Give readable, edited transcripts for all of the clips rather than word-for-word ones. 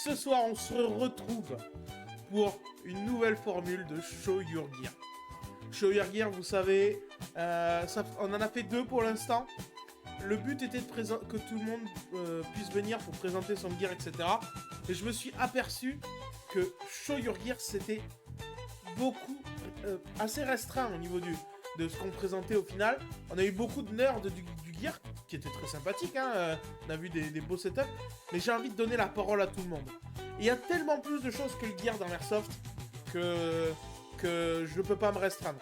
ce soir, on se retrouve pour une nouvelle formule de Show Your Gear. Show Your Gear, vous savez, on en a fait 2 pour l'instant. Le but était que tout le monde puisse venir pour présenter son gear, etc. Et je me suis aperçu que Show Your Gear, c'était beaucoup, assez restreint au niveau de ce qu'on présentait au final. On a eu beaucoup de nerds du gear, qui était très sympathique, hein. On a vu des beaux setups, mais j'ai envie de donner la parole à tout le monde. Il y a tellement plus de choses que le gear dans l'airsoft que je ne peux pas me restreindre.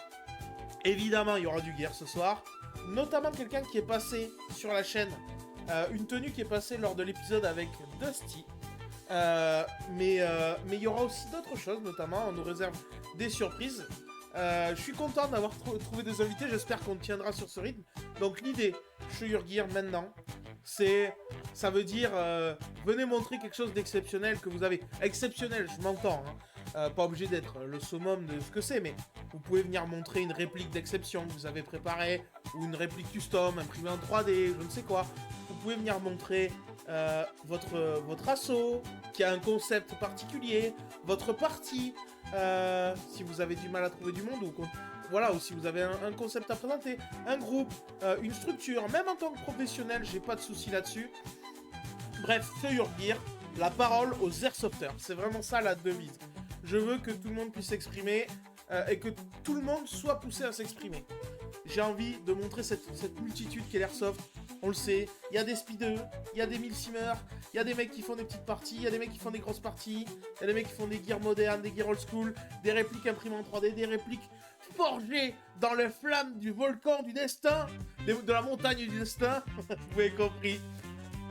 Évidemment, il y aura du gear ce soir, notamment quelqu'un qui est passé sur la chaîne, une tenue qui est passée lors de l'épisode avec Dusty. Mais il y aura aussi d'autres choses, notamment on nous réserve des surprises. Je suis content d'avoir trouvé des invités, j'espère qu'on tiendra sur ce rythme. Donc l'idée, Show Your Gear maintenant, ça veut dire venez montrer quelque chose d'exceptionnel que vous avez. Exceptionnel, je m'entends, hein. Pas obligé d'être le summum de ce que c'est, mais vous pouvez venir montrer une réplique d'exception que vous avez préparée, ou une réplique custom imprimée en 3D, je ne sais quoi. Vous pouvez venir montrer votre assaut, qui a un concept particulier, votre partie, si vous avez du mal à trouver du monde, ou si vous avez un concept à présenter, un groupe, une structure, même en tant que professionnel, j'ai pas de souci là-dessus. Bref, Show Your Gear, la parole aux airsofters, c'est vraiment ça la devise. Je veux que tout le monde puisse s'exprimer et que tout le monde soit poussé à s'exprimer. J'ai envie de montrer cette multitude qu'est l'airsoft. On le sait, il y a des speedeux, il y a des milsimers, il y a des mecs qui font des petites parties, il y a des mecs qui font des grosses parties, il y a des mecs qui font des gears modernes, des gears old school, des répliques imprimées en 3D, des répliques forgées dans les flammes du volcan du destin, de la montagne du destin, vous avez compris.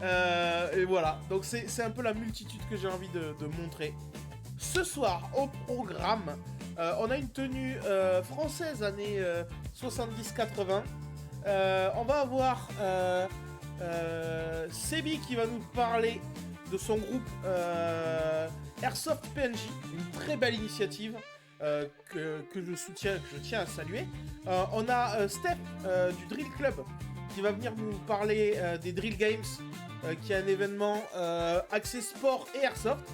Et voilà, donc c'est un peu la multitude que j'ai envie de montrer. Ce soir, au programme, on a une tenue française années 70-80. On va avoir Sebi qui va nous parler de son groupe Airsoft PNJ, une très belle initiative que je soutiens, que je tiens à saluer. On a Steph du Drill Club qui va venir nous parler des Drill Games, qui est un événement axé sport et Airsoft.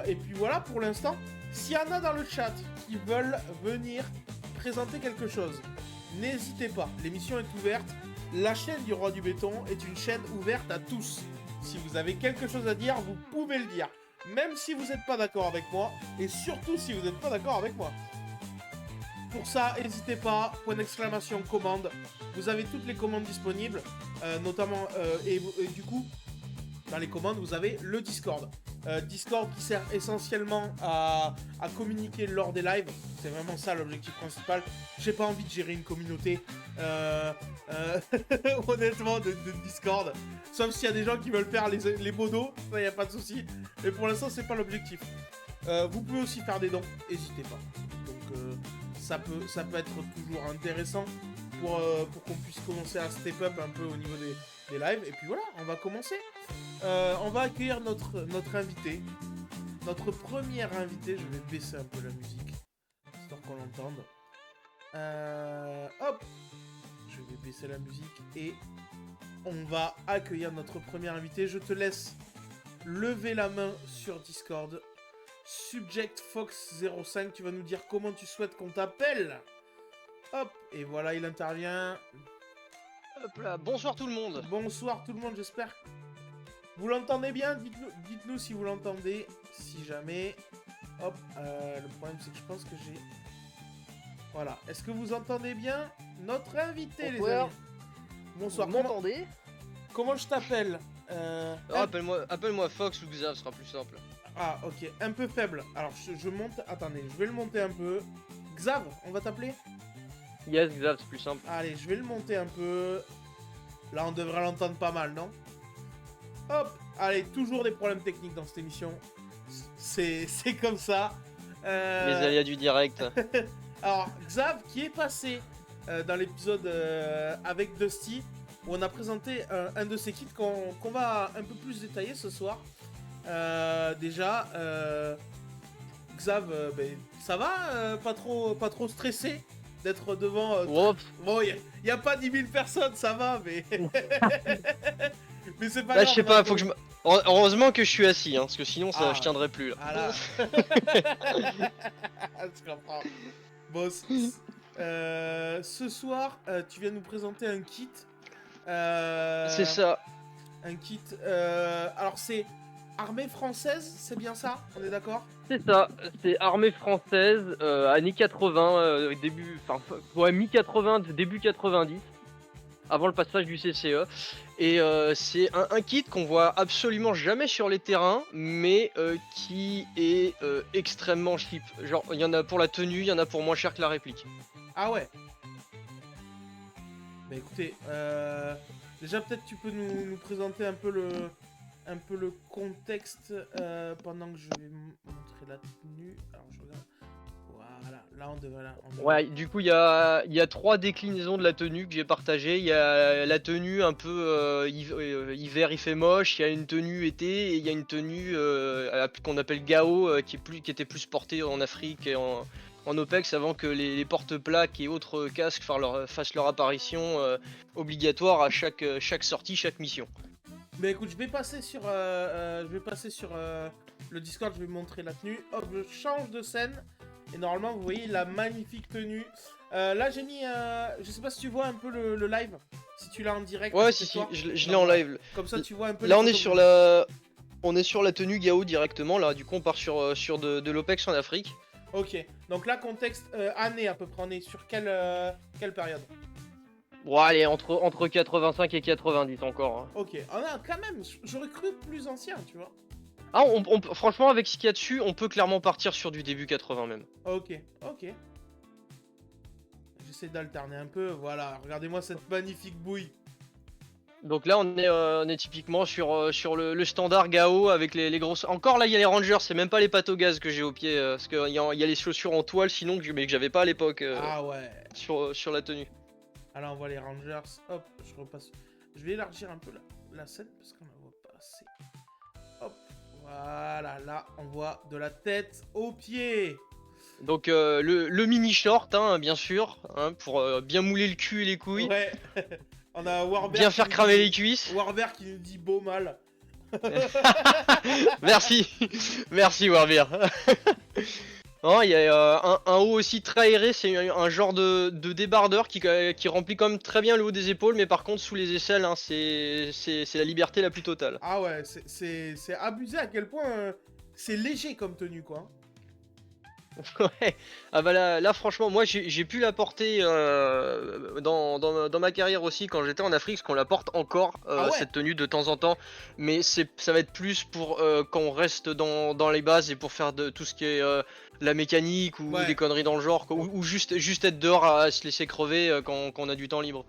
Et puis voilà pour l'instant. S'il y en a dans le chat qui veulent venir présenter quelque chose, n'hésitez pas, l'émission est ouverte. La chaîne du Roi du Béton est une chaîne ouverte à tous. Si vous avez quelque chose à dire, vous pouvez le dire. Même si vous n'êtes pas d'accord avec moi, et surtout si vous n'êtes pas d'accord avec moi. Pour ça, n'hésitez pas, point d'exclamation, commande. Vous avez toutes les commandes disponibles, notamment, et du coup, dans les commandes, vous avez le Discord. Discord qui sert essentiellement à communiquer lors des lives. C'est vraiment ça l'objectif principal. J'ai pas envie de gérer une communauté honnêtement de Discord. Sauf s'il y a des gens qui veulent faire les modos, ça y a pas de souci. Mais pour l'instant c'est pas l'objectif. Vous pouvez aussi faire des dons, n'hésitez pas. Donc ça peut être toujours intéressant pour qu'on puisse commencer à step up un peu au niveau des lives. Et puis voilà, on va commencer. On va accueillir notre invité. Notre premier invité, je vais baisser un peu la musique, histoire qu'on l'entende. Hop, je vais baisser la musique et on va accueillir notre premier invité. Je te laisse lever la main sur Discord. Subject Fox 05, tu vas nous dire comment tu souhaites qu'on t'appelle. Hop, et voilà, il intervient. Hop là, bonsoir tout le monde. Bonsoir tout le monde, j'espère. Vous l'entendez bien? Dites-nous si vous l'entendez, si jamais. Hop, le problème c'est que je pense que j'ai... Voilà, est-ce que vous entendez bien notre invité, les amis? Bonsoir, vous m'entendez? Comment je t'appelle? Appelle-moi Fox ou Xav, ce sera plus simple. Ah, ok, un peu faible. Alors, je monte... Attendez, je vais le monter un peu. Xav, on va t'appeler? Yes, Xav, c'est plus simple. Allez, je vais le monter un peu. Là, on devrait l'entendre pas mal, non? Hop, allez, toujours des problèmes techniques dans cette émission. C'est comme ça. Les aléas du direct. Alors, Xav qui est passé dans l'épisode avec Dusty, où on a présenté un de ses kits qu'on va un peu plus détailler ce soir. Déjà, Xav, ça va? Pas trop stressé d'être devant... Bon, il n'y a pas 10 000 personnes, ça va, mais... mais c'est pas grave. Là, je sais pas, faut que Heureusement que je suis assis, hein, parce que sinon ça, Ah, je tiendrais plus là. ah là. Je comprends. Bon, ce soir, tu viens nous présenter un kit. C'est ça. Un kit. Alors, c'est armée française, c'est bien ça? On est d'accord? C'est ça, c'est armée française, années 80, ouais, mi-80, début 90, avant le passage du CCE. Et c'est un kit qu'on voit absolument jamais sur les terrains, mais qui est extrêmement cheap. Genre, il y en a pour la tenue, il y en a pour moins cher que la réplique. Ah ouais. Bah écoutez, déjà peut-être tu peux nous présenter un peu le contexte pendant que je vais montrer la tenue. Alors je regarde. Voilà, là on devrait Ouais, du coup, il y a 3 déclinaisons de la tenue que j'ai partagées. Il y a la tenue un peu hiver, il fait moche. Il y a une tenue été et il y a une tenue qu'on appelle Gao qui était plus portée en Afrique et en OPEX avant que les porte-plaques et autres casques fassent leur apparition obligatoire à chaque sortie, chaque mission. Bah écoute, je vais passer sur le Discord, je vais montrer la tenue. Hop, je change de scène. Et normalement, vous voyez la magnifique tenue. Là, j'ai mis... je sais pas si tu vois un peu le live. Si tu l'as en direct. Ouais, si, je l'ai en live. Comme ça, tu vois un peu... Là, on est sur la tenue Gao directement. Là, du coup, on part sur de l'OPEX en Afrique. Ok, donc là, contexte année à peu près. On est sur quelle période? Bon, allez, entre 85 et 90 encore. Hein. Ok, on a quand même... J'aurais cru plus ancien, tu vois. Ah, franchement, avec ce qu'il y a dessus, on peut clairement partir sur du début 80 même. Ok. J'essaie d'alterner un peu, voilà. Regardez-moi cette magnifique bouille. Donc là, on est typiquement sur le standard Gao avec les grosses... Encore là, il y a les Rangers, c'est même pas les pâtes au gaz que j'ai au pied. Parce qu'il y a les chaussures en toile sinon, mais que j'avais pas à l'époque Ah ouais. sur la tenue. Alors on voit les Rangers. Hop, je repasse. Je vais élargir un peu la scène parce qu'on la voit pas assez. Hop, voilà, là on voit de la tête aux pieds. Donc le mini short, hein, bien sûr, hein, pour bien mouler le cul et les couilles. Ouais. On a Warbear. Bien faire cramer les cuisses. Warbear qui nous dit beau mal. Merci, merci Warbear. Non, il y a un haut aussi très aéré, c'est un genre de débardeur qui remplit quand même très bien le haut des épaules, mais par contre sous les aisselles, hein, c'est la liberté la plus totale. Ah ouais, c'est abusé à quel point c'est léger comme tenue quoi. Ouais, ah bah là franchement, moi j'ai pu la porter dans ma carrière aussi quand j'étais en Afrique, parce qu'on la porte encore Ah ouais. cette tenue de temps en temps, mais ça va être plus pour quand on reste dans les bases et pour faire de tout ce qui est la mécanique ou Ouais. des conneries dans le genre, quoi, ou juste être dehors à se laisser crever quand on a du temps libre.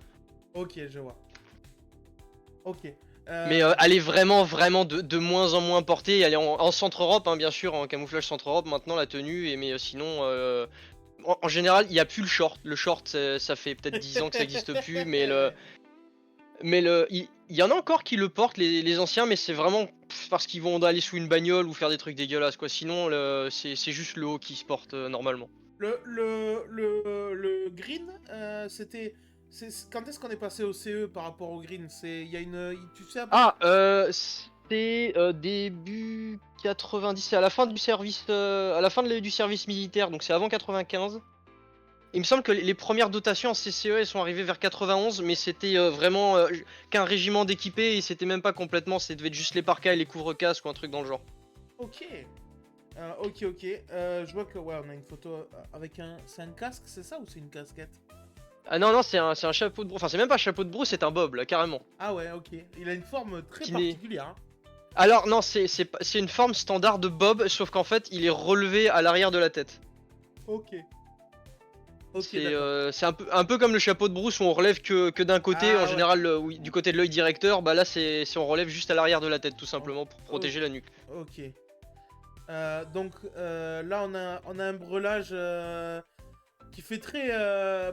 Ok, je vois. Ok. Mais elle est vraiment de moins en moins portée. Elle est en Centre-Europe, hein, bien sûr, en camouflage Centre-Europe maintenant la tenue. Mais sinon, en général, il n'y a plus le short. Le short, ça fait peut-être 10 ans que ça n'existe plus. Il y en a encore qui le portent, les anciens, mais c'est vraiment parce qu'ils vont aller sous une bagnole ou faire des trucs dégueulasses, quoi. Sinon, c'est juste le haut qui se porte normalement. Le green, c'était... Quand est-ce qu'on est passé au CE par rapport au green? Il y a une... Tu sais... Ah, c'est début 90, c'est à la fin du service, du service militaire, donc c'est avant 95. Il me semble que les premières dotations en CCE elles sont arrivées vers 91, mais c'était vraiment qu'un régiment d'équipés et c'était même pas complètement, ça devait être juste les parkas et les couvre-casques ou un truc dans le genre. Ok. Ok. Je vois que... Ouais, on a une photo avec un... C'est un casque, c'est ça ou c'est une casquette? Ah non, c'est un chapeau de broue, enfin c'est même pas un chapeau de broue, c'est un bob là, carrément. Ah ouais, ok. Il a une forme très Qui particulière. Hein. Alors non, c'est une forme standard de bob, sauf qu'en fait il est relevé à l'arrière de la tête. Ok. C'est un peu comme le chapeau de brousse où on relève que d'un côté, en général oui, du côté de l'œil directeur, bah là c'est on relève juste à l'arrière de la tête tout simplement pour protéger la nuque. Ok. Donc là on a un brelage qui fait très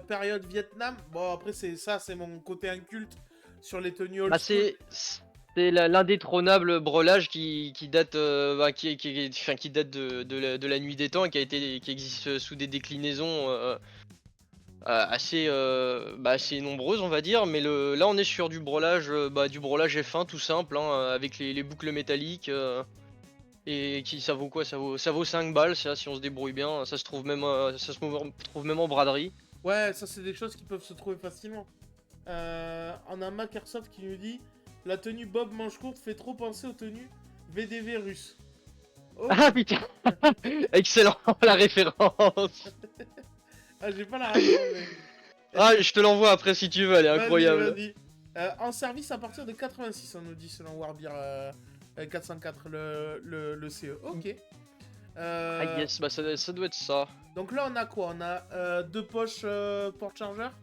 période Vietnam. Bon après c'est mon côté inculte sur les tenues old school. C'est l'indétrônable brelage qui date, qui date de la nuit des temps et qui existe sous des déclinaisons assez nombreuses, on va dire. Mais là, on est sur du brelage F1 tout simple, hein, avec les boucles métalliques. Et ça vaut quoi? Ça vaut 5 balles, ça, si on se débrouille bien. Ça se trouve même, trouve même en braderie. Ouais, ça c'est des choses qui peuvent se trouver facilement. On a Makersoft qui nous dit la tenue Bob manche courte fait trop penser aux tenues VDV russes. Oh, Ah putain! Excellent, la référence! ah, j'ai pas la réponse, mais. Ah, je te l'envoie après si tu veux, elle est Vas-y, incroyable. vas-y. En service à partir de 86, on nous dit selon Warbeer 404 le CE. Ok. Ah yes, bah ça doit être ça. Donc là, on a quoi? On a deux poches porte-chargeur.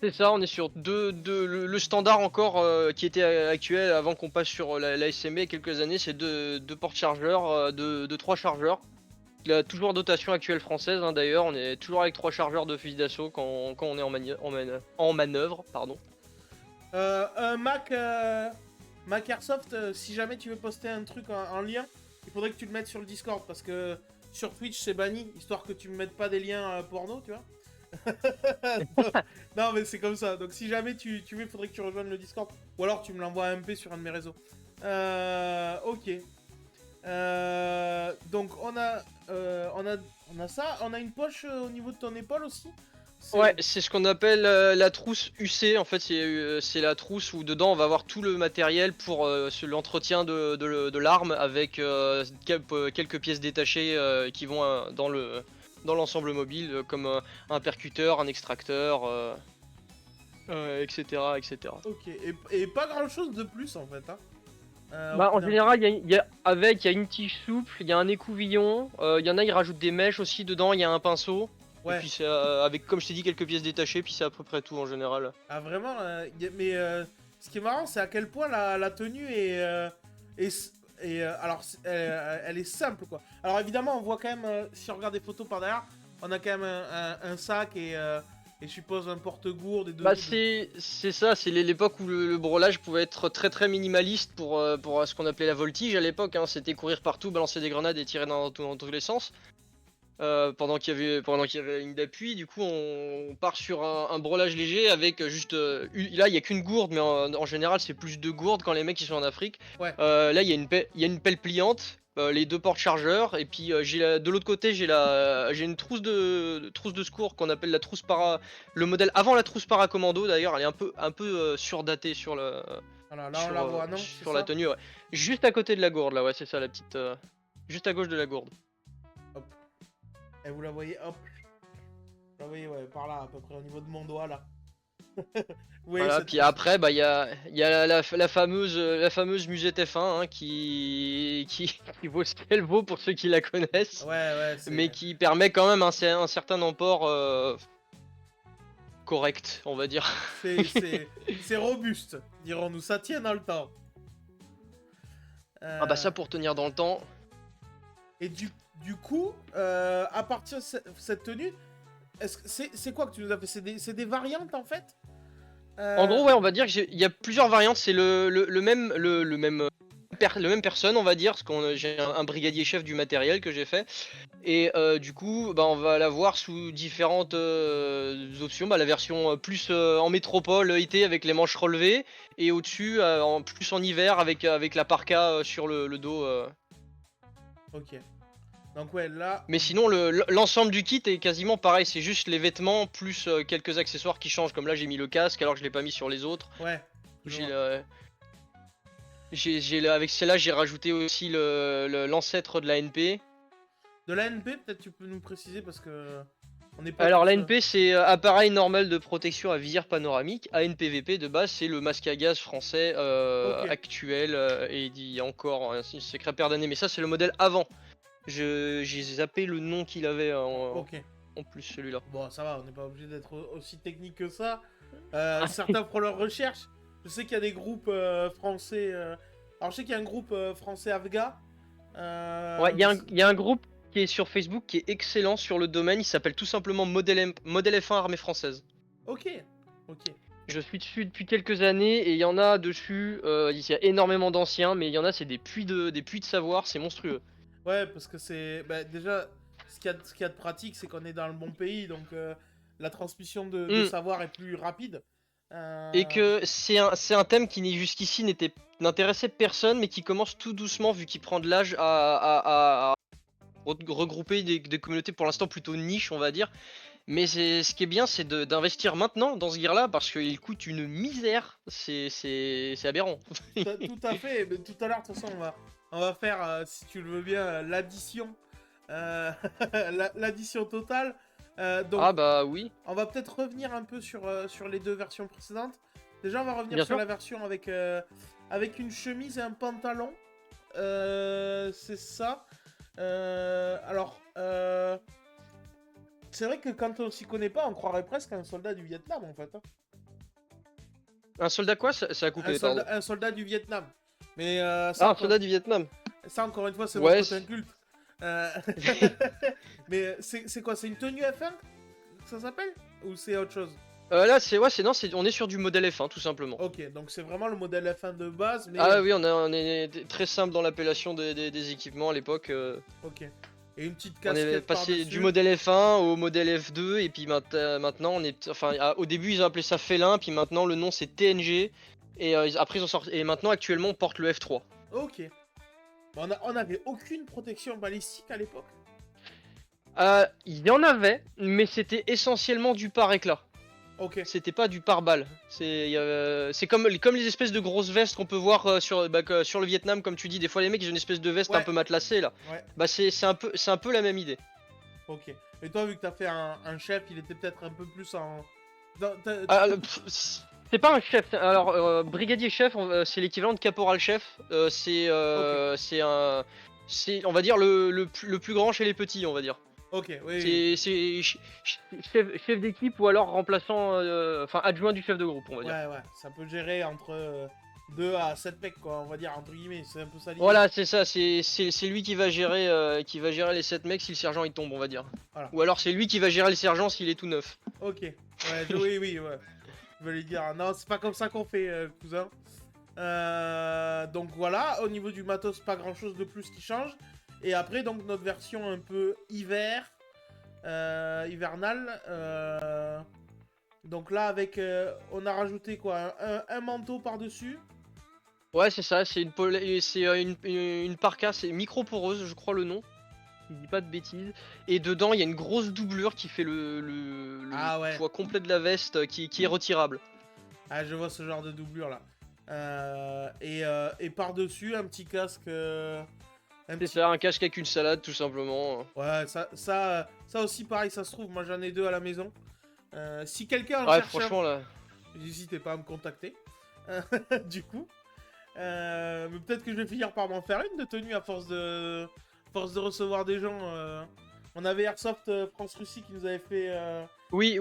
C'est ça, on est sur le standard encore qui était actuel avant qu'on passe sur la SMB il y a quelques années, c'est deux porte-chargeurs, de 3 chargeurs. Il a toujours dotation actuelle française, hein, d'ailleurs, on est toujours avec 3 chargeurs de fusil d'assaut quand on est en manœuvre. Pardon. Un Mac Airsoft, si jamais tu veux poster un truc en lien, il faudrait que tu le mettes sur le Discord parce que sur Twitch c'est banni, histoire que tu me mettes pas des liens porno, tu vois. Non, mais c'est comme ça. Donc si jamais tu veux, il faudrait que tu rejoignes le Discord. Ou alors tu me l'envoies à MP sur un de mes réseaux. Ok. Donc on a ça. On a une poche au niveau de ton épaule aussi. Ouais, c'est ce qu'on appelle la trousse UC. En fait, c'est la trousse où dedans on va avoir tout le matériel pour l'entretien de l'arme avec quelques pièces détachées qui vont dans l'ensemble mobile, comme un percuteur, un extracteur, etc., etc. Ok. Et pas grand chose de plus en fait. Hein. Bah, Au en final. général, il y a une tige souple, il y a un écouvillon, il y en a, ils rajoutent des mèches aussi dedans, il y a un pinceau. Ouais. Et puis c'est avec, comme je t'ai dit, quelques pièces détachées, puis c'est à peu près tout en général. Ah vraiment mais ce qui est marrant, c'est à quel point la tenue alors elle est simple quoi. Alors évidemment, on voit quand même si on regarde des photos par derrière, on a quand même un sac et je suppose un porte-gourde et deux. Bah c'est ça, c'est l'époque où le brelage pouvait être très très minimaliste pour ce qu'on appelait la voltige à l'époque, hein. C'était courir partout, balancer des grenades et tirer dans tous les sens. Pendant qu'il y avait la ligne d'appui, du coup on part sur un brelage léger avec juste là il y a qu'une gourde, mais en général c'est plus de gourdes quand les mecs ils sont en Afrique. Ouais. Là il y a une pelle pliante, les deux portes chargeurs, et puis de l'autre côté j'ai une trousse de secours qu'on appelle la trousse para, le modèle avant la trousse para commando d'ailleurs. Elle est un peu surdatée sur Voilà, là on la voit, non? sur la tenue, ouais. Juste à côté de la gourde là, ouais, c'est ça, la petite juste à gauche de la gourde. Et vous la voyez, hop. Vous la voyez, ouais, par là, à peu près au niveau de mon doigt, là. Oui, Voilà, puis après, bah, il y a la fameuse musette F1, hein, qui vaut ce qu'elle vaut pour ceux qui la connaissent, Ouais, mais qui permet quand même un certain emport correct, on va dire. c'est robuste, dirons-nous. Ça tient dans le temps. Ah bah ça, pour tenir dans le temps. Et du coup, à partir de cette tenue, c'est quoi que tu nous as fait? C'est des variantes, en fait? En gros, ouais, on va dire qu'il y a plusieurs variantes. C'est le même personne, on va dire, parce que j'ai un brigadier chef du matériel que j'ai fait. Et du coup, bah, on va l'avoir sous différentes options. Bah, la version plus en métropole été avec les manches relevées, et au-dessus, plus en hiver avec la parka sur le dos. Ok. Donc ouais, là... Mais sinon, l'ensemble du kit est quasiment pareil. C'est juste les vêtements plus quelques accessoires qui changent. Comme là, j'ai mis le casque alors que je l'ai pas mis sur les autres. Ouais. J'ai avec celle-là, j'ai rajouté aussi l'ancêtre de l'ANP. De l'ANP, peut-être tu peux nous préciser, parce que... On n'est pas Alors tous, l'ANP, c'est appareil normal de protection à visière panoramique. ANPVP de base, c'est le masque à gaz français Ok. actuel, et il y a encore un sacré paire d'années. Mais ça, c'est le modèle avant. J'ai zappé le nom qu'il avait Ok. en plus, celui-là. Bon, ça va, on n'est pas obligé d'être aussi technique que ça. Certains font leurs recherches. Je sais qu'il y a des groupes français... Alors, je sais qu'il y a un groupe français Afgha. Ouais, il y a un groupe qui est sur Facebook qui est excellent sur le domaine. Il s'appelle tout simplement Modèle F1 Armée Française. Ok. Je suis dessus depuis quelques années et il y en a dessus. Il y a énormément d'anciens, mais il y en a, c'est des puits de savoir, c'est monstrueux. Ouais, parce que c'est... Bah, déjà, ce qu'il y a de pratique, c'est qu'on est dans le bon pays. Donc, la transmission de savoir est plus rapide. Et que c'est un thème qui jusqu'ici n'intéressait personne, mais qui commence tout doucement, vu qu'il prend de l'âge, à regrouper des communautés pour l'instant plutôt niche, on va dire. Mais ce qui est bien, c'est d'investir maintenant dans ce gear-là, parce qu'il coûte une misère. C'est aberrant. Tout à fait. Mais tout à l'heure, de toute façon, on va faire, si tu le veux bien, l'addition. L'addition totale. Donc, Ah bah oui. on va peut-être revenir un peu sur les deux versions précédentes. Déjà, on va revenir Bien sur sûr. la version avec une chemise et un pantalon. C'est ça. Alors, c'est vrai que quand on s'y connaît pas, on croirait presque à un soldat du Vietnam en fait. Hein. Un soldat quoi? Ça a coupé, pardon. Un soldat du Vietnam. Mais Ah, un soldat du Vietnam. ça, encore une fois, c'est Ouais, mon côté inculte. Mais c'est quoi? C'est une tenue F1 que ça s'appelle? Ou c'est autre chose? là, on est sur du modèle F1, tout simplement. Ok, donc c'est vraiment le modèle F1 de base, mais... Ah oui, on est très simple dans l'appellation des équipements à l'époque. Ok. Et une petite On est casquette passé par-dessus. du modèle F1 au modèle F2, et puis maintenant on est... Enfin, au début ils ont appelé ça Félin, puis maintenant le nom c'est TNG, et après ils ont sorti... Et maintenant actuellement on porte le F3. Ok. On avait aucune protection balistique à l'époque. Il y en avait, mais c'était essentiellement du pare-éclat. Ok. C'était pas du pare-balles. C'est comme les espèces de grosses vestes qu'on peut voir sur le Vietnam, comme tu dis. Des fois, les mecs ils ont une espèce de veste Ouais. un peu matelassée là. Ouais. Bah, c'est un peu la même idée. Ok. Et toi, vu que t'as fait un chef, il était peut-être un peu plus en... C'est pas un chef. Alors, brigadier chef, c'est l'équivalent de caporal chef. C'est on va dire le plus grand chez les petits, on va dire. Ok, oui. C'est chef d'équipe ou alors remplaçant, enfin adjoint du chef de groupe, on va dire. Ouais, ça peut gérer entre 2 à 7 mecs, quoi, on va dire, entre guillemets, c'est un peu ça l'idée. Voilà, c'est ça, c'est lui qui va gérer les 7 mecs si le sergent il tombe, on va dire. Voilà. Ou alors c'est lui qui va gérer le sergent s'il est tout neuf. Ok, ouais, oui, ouais. Je vais lui dire, non, c'est pas comme ça qu'on fait, cousin. Donc voilà, au niveau du matos, pas grand chose de plus qui change. Et après, donc, notre version un peu hivernale. Donc là, avec, on a rajouté quoi, un manteau par-dessus. Ouais, c'est ça, c'est une parka, c'est micro-poreuse, je crois le nom. Je dis pas de bêtises. Et dedans, il y a une grosse doublure qui fait le Ah ouais. poids complet de la veste qui est retirable. Ah, je vois ce genre de doublure là. Et par-dessus, un petit casque. C'est ça, un casque avec une salade, tout simplement. Ouais, ça aussi, pareil, ça se trouve. Moi, j'en ai 2 à la maison. Si quelqu'un en Ouais, cherche franchement, là. n'hésitez pas à me contacter. Du coup. Mais peut-être que je vais finir par m'en faire une de tenue à force de recevoir des gens. On avait Airsoft France-Russie qui nous avait fait... Oui,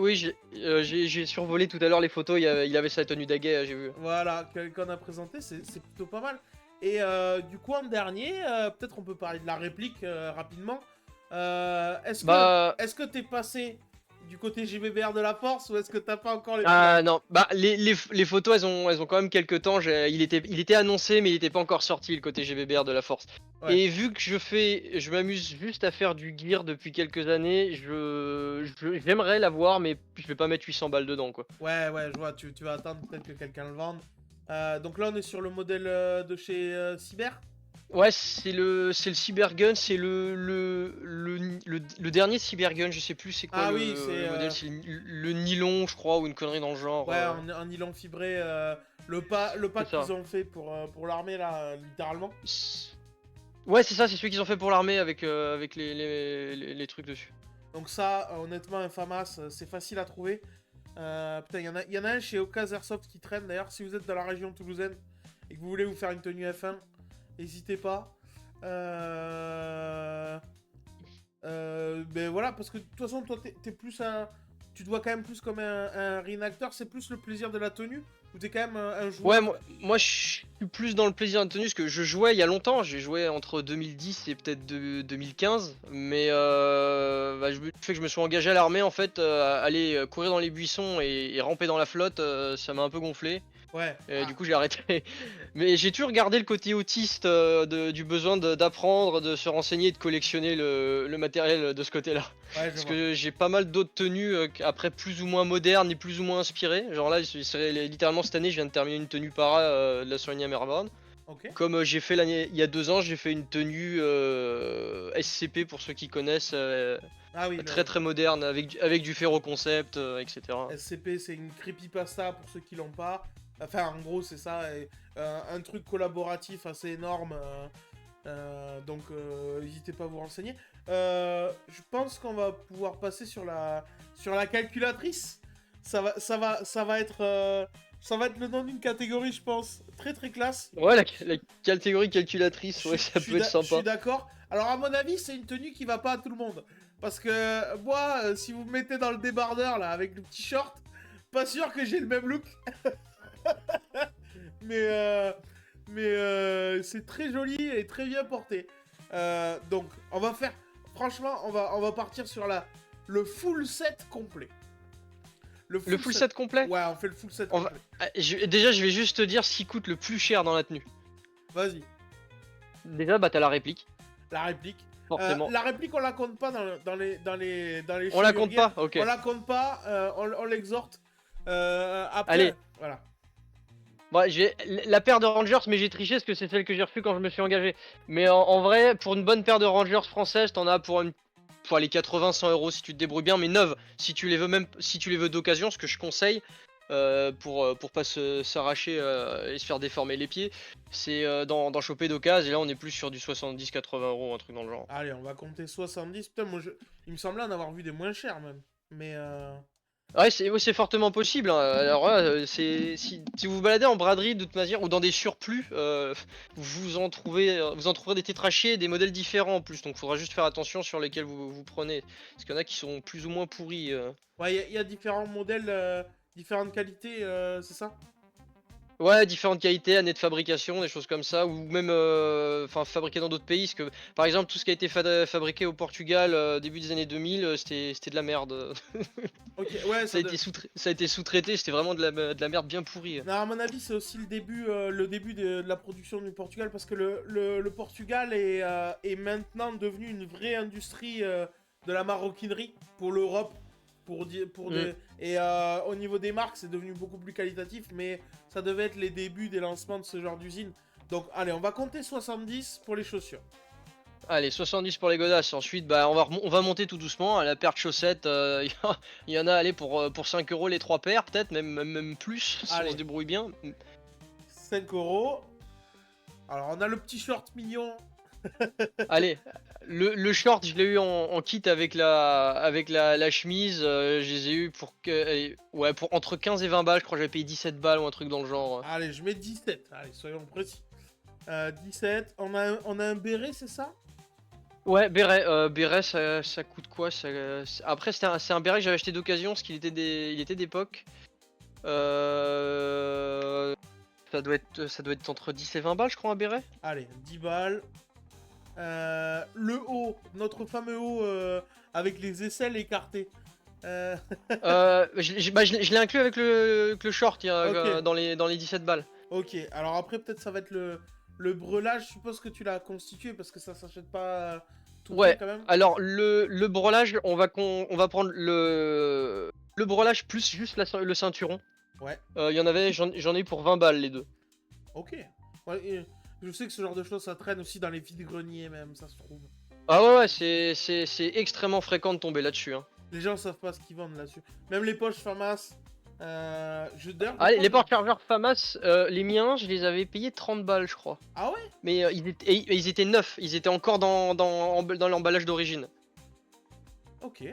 j'ai survolé tout à l'heure les photos, il avait sa tenue d'aguet, j'ai vu. Voilà, qu'on a présenté, c'est plutôt pas mal. Et du coup, en dernier, peut-être on peut parler de la réplique rapidement. Est-ce que t'es passé du côté GBBR de la Force ou est-ce que t'as pas encore les... Ah non, bah les photos elles ont quand même quelques temps, il était annoncé mais il était pas encore sorti le côté GBBR de la Force. Ouais. Et vu que je m'amuse juste à faire du gear depuis quelques années, j'aimerais l'avoir mais je vais pas mettre 800 balles dedans quoi. Ouais, je vois, tu vas attendre peut-être que quelqu'un le vende. Donc là, on est sur le modèle de chez Cyber. Ouais, c'est le Cybergun, c'est le dernier Cybergun, je sais plus c'est quoi le modèle, c'est le nylon je crois ou une connerie dans le genre. Ouais, en nylon fibré, le pack qu'ils ont fait pour l'armée là, littéralement. Ouais, c'est ça, c'est celui qu'ils ont fait pour l'armée avec les trucs dessus. Donc ça, honnêtement, un FAMAS, c'est facile à trouver. Putain, il y en a un chez Ocas Airsoft qui traîne. D'ailleurs, si vous êtes dans la région toulousaine et que vous voulez vous faire une tenue F1, n'hésitez pas. Ben voilà, parce que de toute façon, toi, t'es plus un... Tu te vois quand même plus comme un réacteur, c'est plus le plaisir de la tenue Ou t'es quand même un joueur? Ouais, moi je suis plus dans le plaisir de tenue, parce que je jouais il y a longtemps, j'ai joué entre 2010 et peut-être 2015, mais le fait que je me sois engagé à l'armée, en fait, aller courir dans les buissons et ramper dans la flotte, ça m'a un peu gonflé. Ouais. Et Ah, du coup j'ai arrêté. Mais j'ai toujours gardé le côté autiste du besoin d'apprendre, de se renseigner et de collectionner le matériel de ce côté-là. ouais, je Parce vois. que j'ai pas mal d'autres tenues après plus ou moins modernes et plus ou moins inspirées. Genre là, littéralement cette année, je viens de terminer une tenue para de la Solenia Airborne. Ok. Comme j'ai fait il y a 2 ans, j'ai fait une tenue SCP pour ceux qui connaissent, Ah oui, très très moderne avec du ferro concept, etc. SCP, c'est une creepypasta pour ceux qui l'ont pas. Enfin, en gros, c'est ça. Un truc collaboratif assez énorme. Donc, n'hésitez pas à vous renseigner. Je pense qu'on va pouvoir passer sur la calculatrice. Ça va être le nom d'une catégorie, je pense. Très très classe. Ouais, la catégorie calculatrice, ouais, ça peut être Je suis sympa. d'accord. Alors, à mon avis, c'est une tenue qui va pas à tout le monde. Parce que moi, si vous me mettez dans le débardeur là avec le petit short, pas sûr que j'ai le même look. mais c'est très joli et très bien porté. Donc, on va faire. Franchement, on va partir sur le full set complet. Le full set complet? Ouais, on fait le full set On va- complet. Déjà, je vais juste te dire ce qui coûte le plus cher dans la tenue. Vas-y, Déjà, bah t'as la réplique, la réplique. forcément. La réplique, on la compte pas dans les On la shows compte Urguières. pas? Ok. On la compte pas, on l'exhorte. Après, Allez. voilà. Bon, j'ai la paire de Rangers, mais j'ai triché parce que c'est celle que j'ai reçue quand je me suis engagé. Mais en vrai, pour une bonne paire de Rangers françaises, t'en as pour les 80-100 € si tu te débrouilles bien, mais neuves. Si tu les veux si tu les veux d'occasion, ce que je conseille pour pas s'arracher et se faire déformer les pieds, c'est d'en choper d'occasion. Et là, on est plus sur du 70-80 €, un truc dans le genre. Allez, on va compter 70. Putain, il me semblait en avoir vu des moins chers même. Mais Ouais, c'est fortement possible, hein. Alors là, si vous vous baladez en braderie de toute manière ou dans des surplus, vous en trouverez des tétrachés, des modèles différents en plus. Donc, il faudra juste faire attention sur lesquels vous prenez, parce qu'il y en a qui sont plus ou moins pourris. ouais, il y a différents modèles, différentes qualités, c'est ça? Ouais, différentes qualités, années de fabrication, des choses comme ça, ou même fabriqués dans d'autres pays. Parce que, par exemple, tout ce qui a été fabriqué au Portugal début des années 2000, c'était de la merde. Ok, ouais, Ça a été sous-traité, c'était vraiment de la merde bien pourrie. Non, à mon avis, c'est aussi le début de la production du Portugal, parce que le Portugal est maintenant devenu une vraie industrie de la maroquinerie pour l'Europe. Et au niveau des marques, c'est devenu beaucoup plus qualitatif, mais ça devait être les débuts des lancements de ce genre d'usine. Donc, allez, on va compter 70 pour les chaussures. Allez, 70 pour les godasses. Ensuite, bah, on va monter tout doucement. À la paire de chaussettes, il y en a, allez, pour 5 € les 3 paires, peut-être, même plus, si on Allez. se débrouille bien. 5 euros. Alors, on a le petit short mignon. Allez, le short, je l'ai eu en kit avec la chemise. Je les ai eu pour entre 15 et 20 balles. Je crois que j'avais payé 17 balles ou un truc dans le genre. Allez, je mets 17. Allez, soyons précis. 17. On a un béret, c'est ça? Ouais, béret, ça coûte quoi Après, c'est un béret que j'avais acheté d'occasion parce qu'il il était d'époque. Ça doit être entre 10 et 20 balles, je crois, un béret. Allez, 10 balles. Le haut, notre fameux haut avec les aisselles écartées. Je l'ai inclus avec le short Ok. dans les 17 balles. Ok, alors après, peut-être ça va être le brelage. Je suppose que tu l'as constitué parce que ça s'achète pas tout Ouais, prêt quand même. alors le brelage, on va prendre le brelage plus juste le ceinturon. Ouais, J'en ai eu pour 20 balles les deux. ok. Ouais, et je sais que ce genre de choses, ça traîne aussi dans les vides-greniers même, ça se trouve. Ah ouais, c'est extrêmement fréquent de tomber là-dessus, hein. Les gens savent pas ce qu'ils vendent là-dessus. Même les poches Famas. D'ailleurs, Allez, les porte-chargeurs FAMAS, les miens, je les avais payés 30 balles, je crois. Ah ouais? Mais ils étaient neufs, ils étaient encore dans l'emballage d'origine. Ok.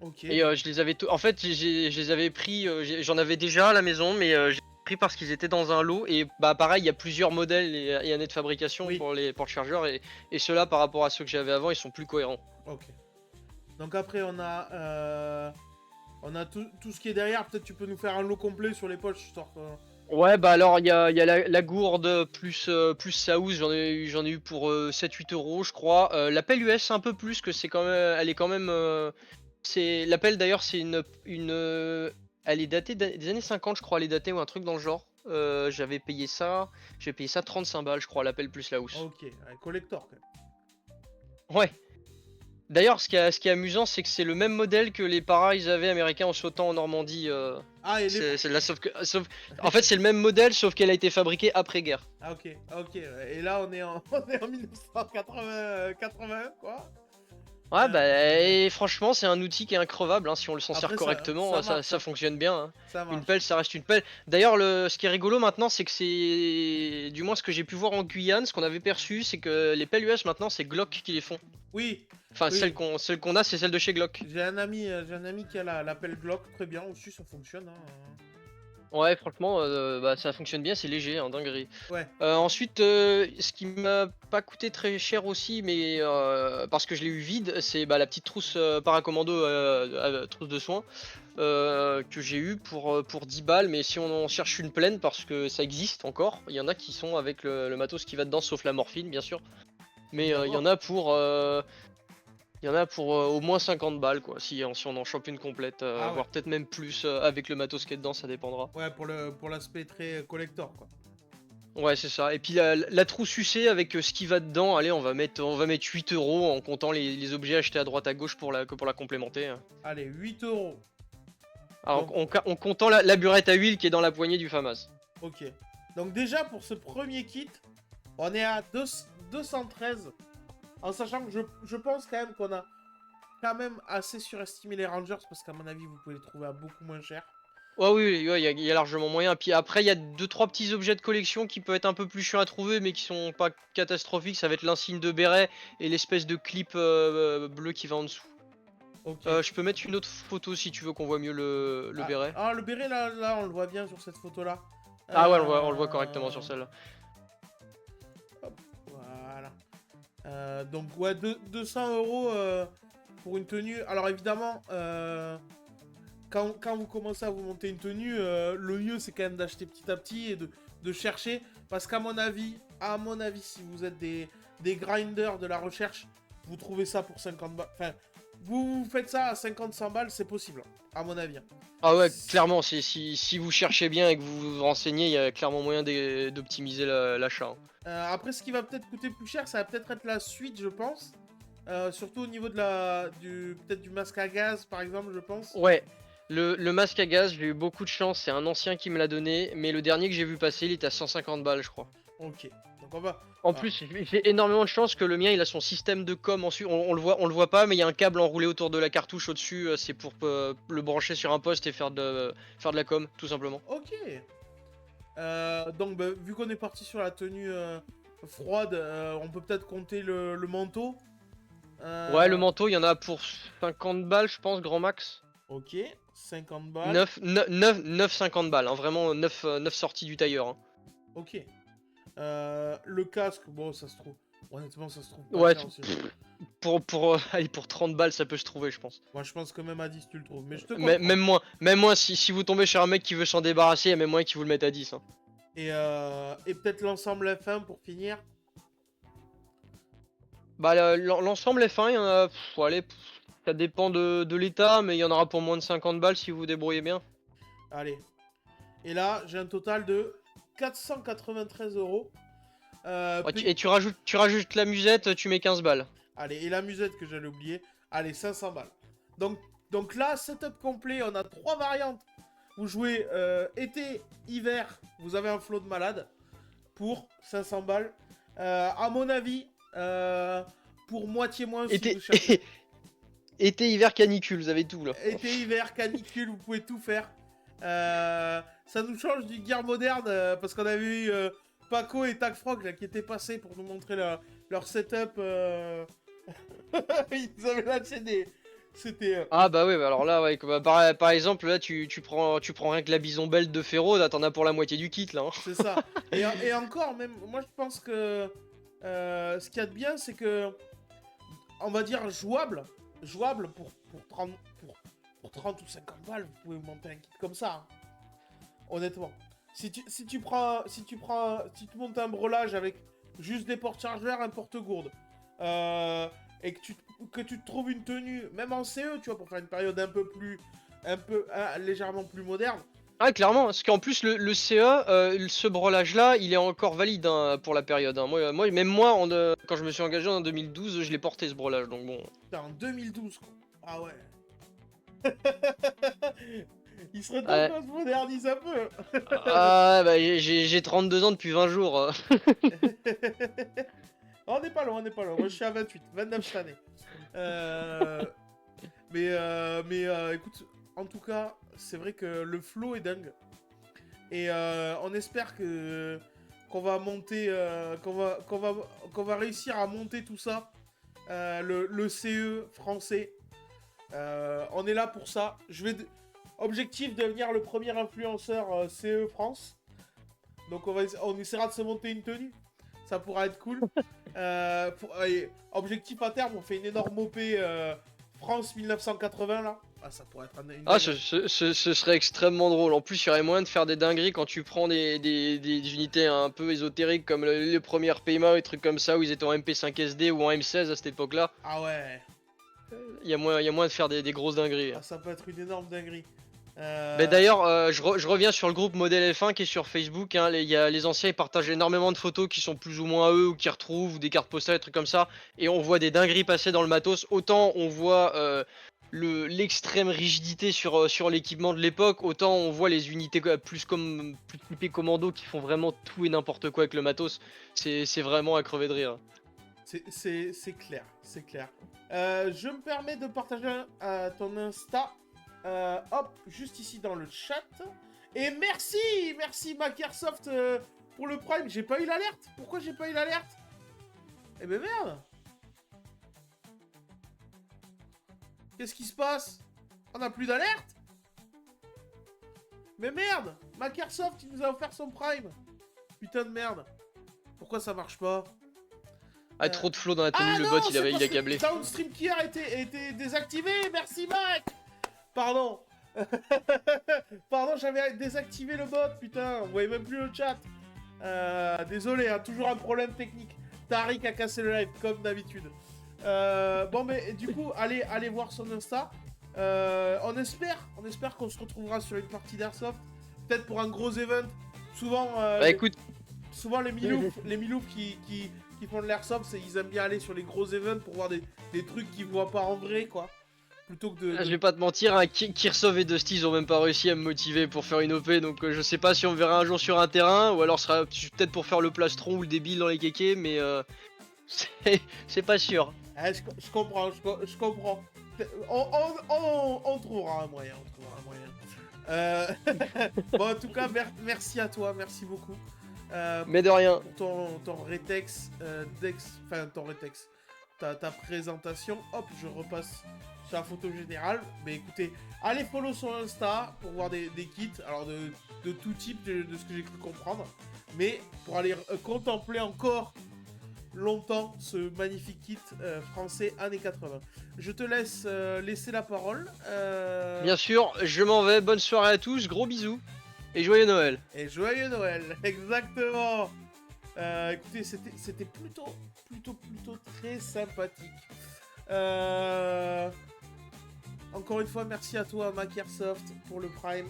Ok. Et je les avais en fait, je les avais pris, j'en avais déjà à la maison, mais j'ai pris parce qu'ils étaient dans un lot. Et bah pareil, il y a plusieurs modèles et années de fabrication Oui. pour les porte-chargeurs. Et ceux-là, par rapport à ceux que j'avais avant, ils sont plus cohérents. Ok. Donc après, on a On a tout ce qui est derrière. Peut-être tu peux nous faire un lot complet sur les poches, histoire que... Ouais, bah alors il y a la gourde plus sa housse, j'en ai eu pour 7-8 € je crois. La pelle US un peu plus, que c'est quand même, elle est quand même. La pelle d'ailleurs, c'est elle est datée des années 50, je crois, elle est datée ou un truc dans le genre. J'ai payé ça 35 balles, je crois, la pelle plus la housse. Ok, ouais, collector quand même. Ouais. D'ailleurs, ce qui est amusant, c'est que c'est le même modèle que les paras ils avaient américains en sautant en Normandie. Ah, et les... En fait, c'est le même modèle, sauf qu'elle a été fabriquée après-guerre. Ah, ok, ok. Ouais. Et là, on est en, on est en 1981, quoi. Ouais, bah, et franchement, c'est un outil qui est increvable, hein, si on le s'en sert Après, correctement, marche, ça fonctionne bien, hein. ça Une marche. pelle, ça reste une pelle. D'ailleurs, ce qui est rigolo maintenant, c'est que c'est. Du moins, ce que j'ai pu voir en Guyane, ce qu'on avait perçu, c'est que les pelles US maintenant, c'est Glock qui les font. Oui, Enfin, oui. celle qu'on a, c'est celle de chez Glock. J'ai un ami qui a l'appel Glock, très bien aussi, ça fonctionne. Hein. Ouais, franchement, bah, ça fonctionne bien, c'est léger, hein, dinguerie. Ouais, Ensuite, ce qui m'a pas coûté très cher aussi, mais parce que je l'ai eu vide, c'est bah, la petite trousse paracommando, trousse de soins, que j'ai eu pour 10 balles. Mais si on en cherche une pleine, parce que ça existe encore, il y en a qui sont avec le matos qui va dedans, sauf la morphine, bien sûr. Mais il y en a pour, au moins 50 balles, quoi, si on en chope une complète, Ah ouais. voire peut-être même plus avec le matos qui est dedans, ça dépendra. Ouais, pour l'aspect très collector, quoi. Ouais, c'est ça. Et puis la trousse UC avec ce qui va dedans, allez, on va mettre 8 € en comptant les objets achetés à droite à gauche pour la complémenter, hein. Allez, 8 €. Alors, Donc, en comptant la burette à huile qui est dans la poignée du FAMAS. ok. Donc déjà, pour ce premier kit, on est à 213. En sachant que je pense quand même qu'on a quand même assez surestimé les Rangers, parce qu'à mon avis, vous pouvez les trouver à beaucoup moins cher. Ouais, oui, ouais, il y a largement moyen. Puis après, il y a 2-3 petits objets de collection qui peuvent être un peu plus chiants à trouver, mais qui sont pas catastrophiques. Ça va être l'insigne de béret et l'espèce de clip bleu qui va en dessous. Ok. Je peux mettre une autre photo si tu veux qu'on voit mieux le béret. Ah, le béret, là, on le voit bien sur cette photo-là. Ah ouais, on le voit correctement sur celle-là. Voilà. Donc, ouais, 200 € pour une tenue. Alors, évidemment, quand vous commencez à vous monter une tenue, le mieux, c'est quand même d'acheter petit à petit et de chercher. Parce qu'à mon avis, si vous êtes des grinders de la recherche, vous trouvez ça pour 50 balles. Enfin, vous faites ça à 50-100 balles, c'est possible, à mon avis. Ah ouais, clairement, si vous cherchez bien et que vous vous renseignez, il y a clairement moyen d'optimiser l'achat, hein. Après, ce qui va peut-être coûter plus cher, ça va peut-être être la suite, je pense. Surtout au niveau de peut-être du masque à gaz, par exemple, je pense. Ouais, le masque à gaz, j'ai eu beaucoup de chance, c'est un ancien qui me l'a donné, mais le dernier que j'ai vu passer, il était à 150 balles, je crois. Ok. Donc on va... En plus, j'ai énormément de chance que le mien, il a son système de com ensuite. On le voit pas, mais il y a un câble enroulé autour de la cartouche au-dessus. C'est pour le brancher sur un poste et faire de la com, tout simplement. Ok. Donc, bah, vu qu'on est parti sur la tenue froide, on peut peut-être compter le manteau. Ouais, le manteau, il y en a pour 50 balles, je pense, grand max. Ok, 50 balles. 9 50 balles, hein, vraiment 9 sorties du tailleur, hein. Ok. Le casque, bon, ça se trouve. Honnêtement, ça se trouve pas Ouais, cher aussi. allez, pour 30 balles, ça peut se trouver, je pense. Moi, je pense que même à 10, tu le trouves. Mais je te comprends. Même moins si vous tombez sur un mec qui veut s'en débarrasser, il y a même moyen qu'il vous le mette à 10, hein. Et peut-être l'ensemble F1 pour finir. Bah, l'ensemble F1, il y en a. Allez, ça dépend de l'état, mais il y en aura pour moins de 50 balles si vous vous débrouillez bien. Allez. Et là, j'ai un total de 493 €. Et tu rajoutes la musette, tu mets 15 balles. Allez, et la musette que j'allais oublier. Allez, 500 balles. Donc là, setup complet, on a 3 variantes. Vous jouez été, hiver, vous avez un flot de malade pour 500 balles. À mon avis, pour moitié moins si vous cherchez. Été, hiver, canicule, vous avez tout là. Été, hiver, canicule, vous pouvez tout faire. Ça nous change du guerre moderne parce qu'on avait eu Paco et Tagfrog là, qui étaient passés pour nous montrer leur setup. Ils avaient lâché des. C'était. Ah bah oui, bah alors là, ouais, par exemple, là tu prends rien que la bison belle de Ferro, là t'en as pour la moitié du kit là, hein. C'est ça. Et encore, même, moi je pense que ce qu'il y a de bien, c'est que, on va dire jouable pour 30 ou 50 balles, vous pouvez vous monter un kit comme ça. Hein. Honnêtement. Si tu montes un breulage avec juste des porte-chargeurs, un porte-gourde, et que tu te trouves une tenue, même en CE, tu vois, pour faire une période légèrement plus moderne. Ah, clairement, parce qu'en plus, le CE, ce breulage-là, il est encore valide hein, pour la période. Hein. Même moi, quand je me suis engagé en 2012, je l'ai porté ce breulage, donc bon. Putain, en 2012, quoi. Ah ouais. Il serait temps Ouais. qu'on se modernise un peu. Ah, bah, j'ai 32 ans depuis 20 jours. On n'est pas loin, Moi, je suis à 29 cette année. Écoute, en tout cas, c'est vrai que le flow est dingue. Et on espère qu'on va monter, qu'on va réussir à monter tout ça. Le CE français. On est là pour ça. Objectif devenir le premier influenceur CE France. Donc on essaiera de se monter une tenue. Ça pourra être cool. Objectif à terme, on fait une énorme OP France 1980 là. Ah, ça pourrait être une Ah, ce serait extrêmement drôle. En plus, il y aurait moyen de faire des dingueries quand tu prends des unités un peu ésotériques comme le premier PMA ou des trucs comme ça où ils étaient en MP5SD ou en M16 à cette époque-là. Ah ouais. Il y a moyen de faire des grosses dingueries. Ah, ça peut être une énorme dinguerie. Mais d'ailleurs, je reviens sur le groupe Modèle F1 qui est sur Facebook. Hein, les anciens ils partagent énormément de photos qui sont plus ou moins à eux ou qui retrouvent ou des cartes postales, des trucs comme ça. Et on voit des dingueries passer dans le matos. Autant on voit l'extrême rigidité sur l'équipement de l'époque, autant on voit les unités plus typées commando qui font vraiment tout et n'importe quoi avec le matos. C'est vraiment à crever de rire. C'est clair, c'est clair. Je me permets de partager ton Insta. Hop, juste ici dans le chat. Et merci Microsoft pour le Prime. J'ai pas eu l'alerte. Pourquoi j'ai pas eu l'alerte? Eh ben merde. Qu'est-ce qui se passe? On a plus d'alerte? Mais merde, Microsoft, il nous a offert son Prime. Putain de merde. Pourquoi ça marche pas? Ah, trop de flow dans la tenue, le bot il a câblé. Downstream Key a été désactivé. Merci Mac. Pardon. Pardon, j'avais désactivé le bot, putain. Vous voyez même plus le chat. Désolé, hein, toujours un problème technique. Tariq a cassé le live, comme d'habitude. Bon, mais du coup, allez voir son Insta. On espère qu'on se retrouvera sur une partie d'Airsoft. Peut-être pour un gros event. Souvent, Bah écoute, souvent les miloufs qui font de l'Airsoft, ils aiment bien aller sur les gros events pour voir des trucs qu'ils voient pas en vrai, quoi. Plutôt que de... je vais pas te mentir, hein, Kirsov et Dusty ils ont même pas réussi à me motiver pour faire une OP, donc je sais pas si on me verra un jour sur un terrain, ou alors ce sera peut-être pour faire le plastron ou le débile dans les kékés, mais c'est pas sûr. Ah, je comprends, je comprends. On trouvera un moyen, Bon, en tout cas, merci à toi, merci beaucoup. Mais de rien. Pour ton rétex, ton rétex, ta présentation. Hop, je repasse sur la photo générale. Mais écoutez, allez follow son Insta pour voir des kits, alors de tout type, de ce que j'ai cru comprendre. Mais pour aller contempler encore longtemps ce magnifique kit français années 80. Je te laisse laisser la parole. Bien sûr, je m'en vais, bonne soirée à tous, gros bisous. Et joyeux Noël. Et joyeux Noël, exactement. Écoutez, c'était plutôt très sympathique. Encore une fois, merci à toi, Microsoft, pour le Prime.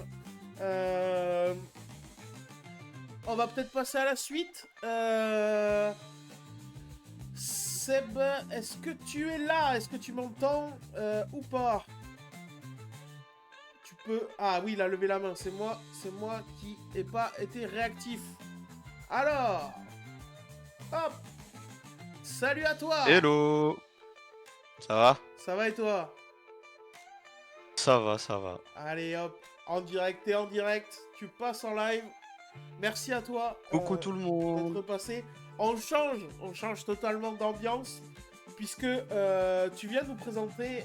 On va peut-être passer à la suite. Seb, est-ce que tu es là? Est-ce que tu m'entends ou pas? Tu peux... Ah oui, il a levé la main. C'est moi qui n'ai pas été réactif. Alors, hop. Salut à toi. Hello. Ça va? Ça va et toi? Ça va. Allez hop, en direct, t'es en direct. Tu passes en live. Merci à toi. Coucou tout le monde. D'être passé. On change totalement d'ambiance. Puisque tu viens nous présenter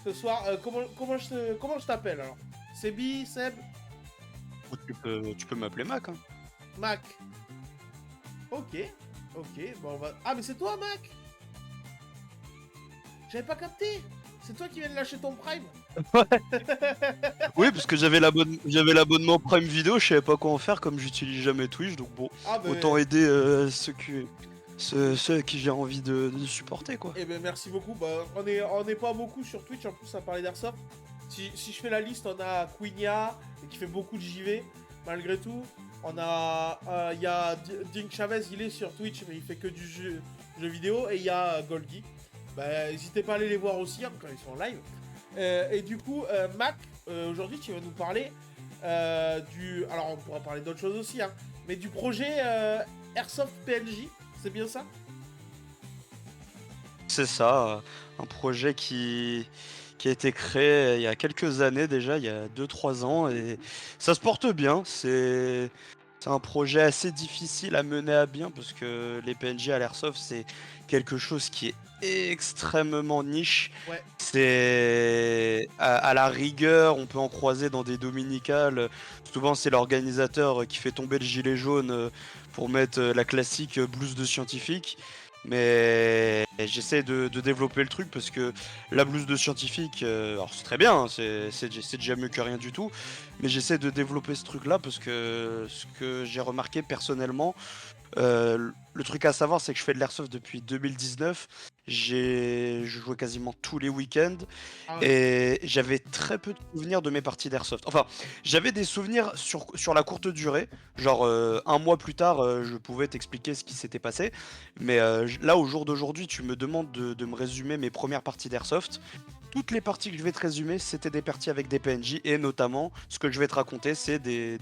ce soir. Comment je t'appelle alors? Sebi, Seb? Tu peux m'appeler Mac. Hein. Mac. Ok. Bon, on va... Ah, mais c'est toi, Mac? J'avais pas capté. C'est toi qui viens de lâcher ton Prime? Oui, parce que j'avais l'abonnement Prime Video, je savais pas quoi en faire comme j'utilise jamais Twitch, donc bon, Ah ben, autant aider ceux à qui j'ai envie de supporter quoi. eh ben merci beaucoup. Bah, on est pas beaucoup sur Twitch en plus à parler d'Airsoft. Si je fais la liste, on a Queenia qui fait beaucoup de JV malgré tout. On a, il y a Dink Chavez, il est sur Twitch mais il fait que du jeu vidéo. Et il y a Golgi. Bah, n'hésitez pas à aller les voir aussi hein, quand ils sont en live. Et du coup, Mac, aujourd'hui tu vas nous parler du... Alors on pourra parler d'autres choses aussi, hein, mais du projet Airsoft PNJ, c'est bien ça? C'est ça, un projet qui a été créé il y a quelques années déjà, il y a 2-3 ans, et ça se porte bien. C'est un projet assez difficile à mener à bien parce que les PNJ à l'airsoft, c'est quelque chose qui est extrêmement niche. Ouais. C'est à la rigueur, on peut en croiser dans des dominicales. Souvent, c'est l'organisateur qui fait tomber le gilet jaune pour mettre la classique blouse de scientifique. Mais j'essaie de développer le truc parce que la blouse de scientifique, alors c'est très bien, hein, c'est déjà mieux que rien du tout, mais j'essaie de développer ce truc-là parce que ce que j'ai remarqué personnellement, le truc à savoir, c'est que je fais de l'airsoft depuis 2019. Je jouais quasiment tous les week-ends Ah ouais. et j'avais très peu de souvenirs de mes parties d'airsoft. Enfin, j'avais des souvenirs sur la courte durée. Genre, un mois plus tard, je pouvais t'expliquer ce qui s'était passé. Mais là, au jour d'aujourd'hui, tu me demandes de me résumer mes premières parties d'airsoft. Toutes les parties que je vais te résumer, c'était des parties avec des PNJ et notamment, ce que je vais te raconter, c'est des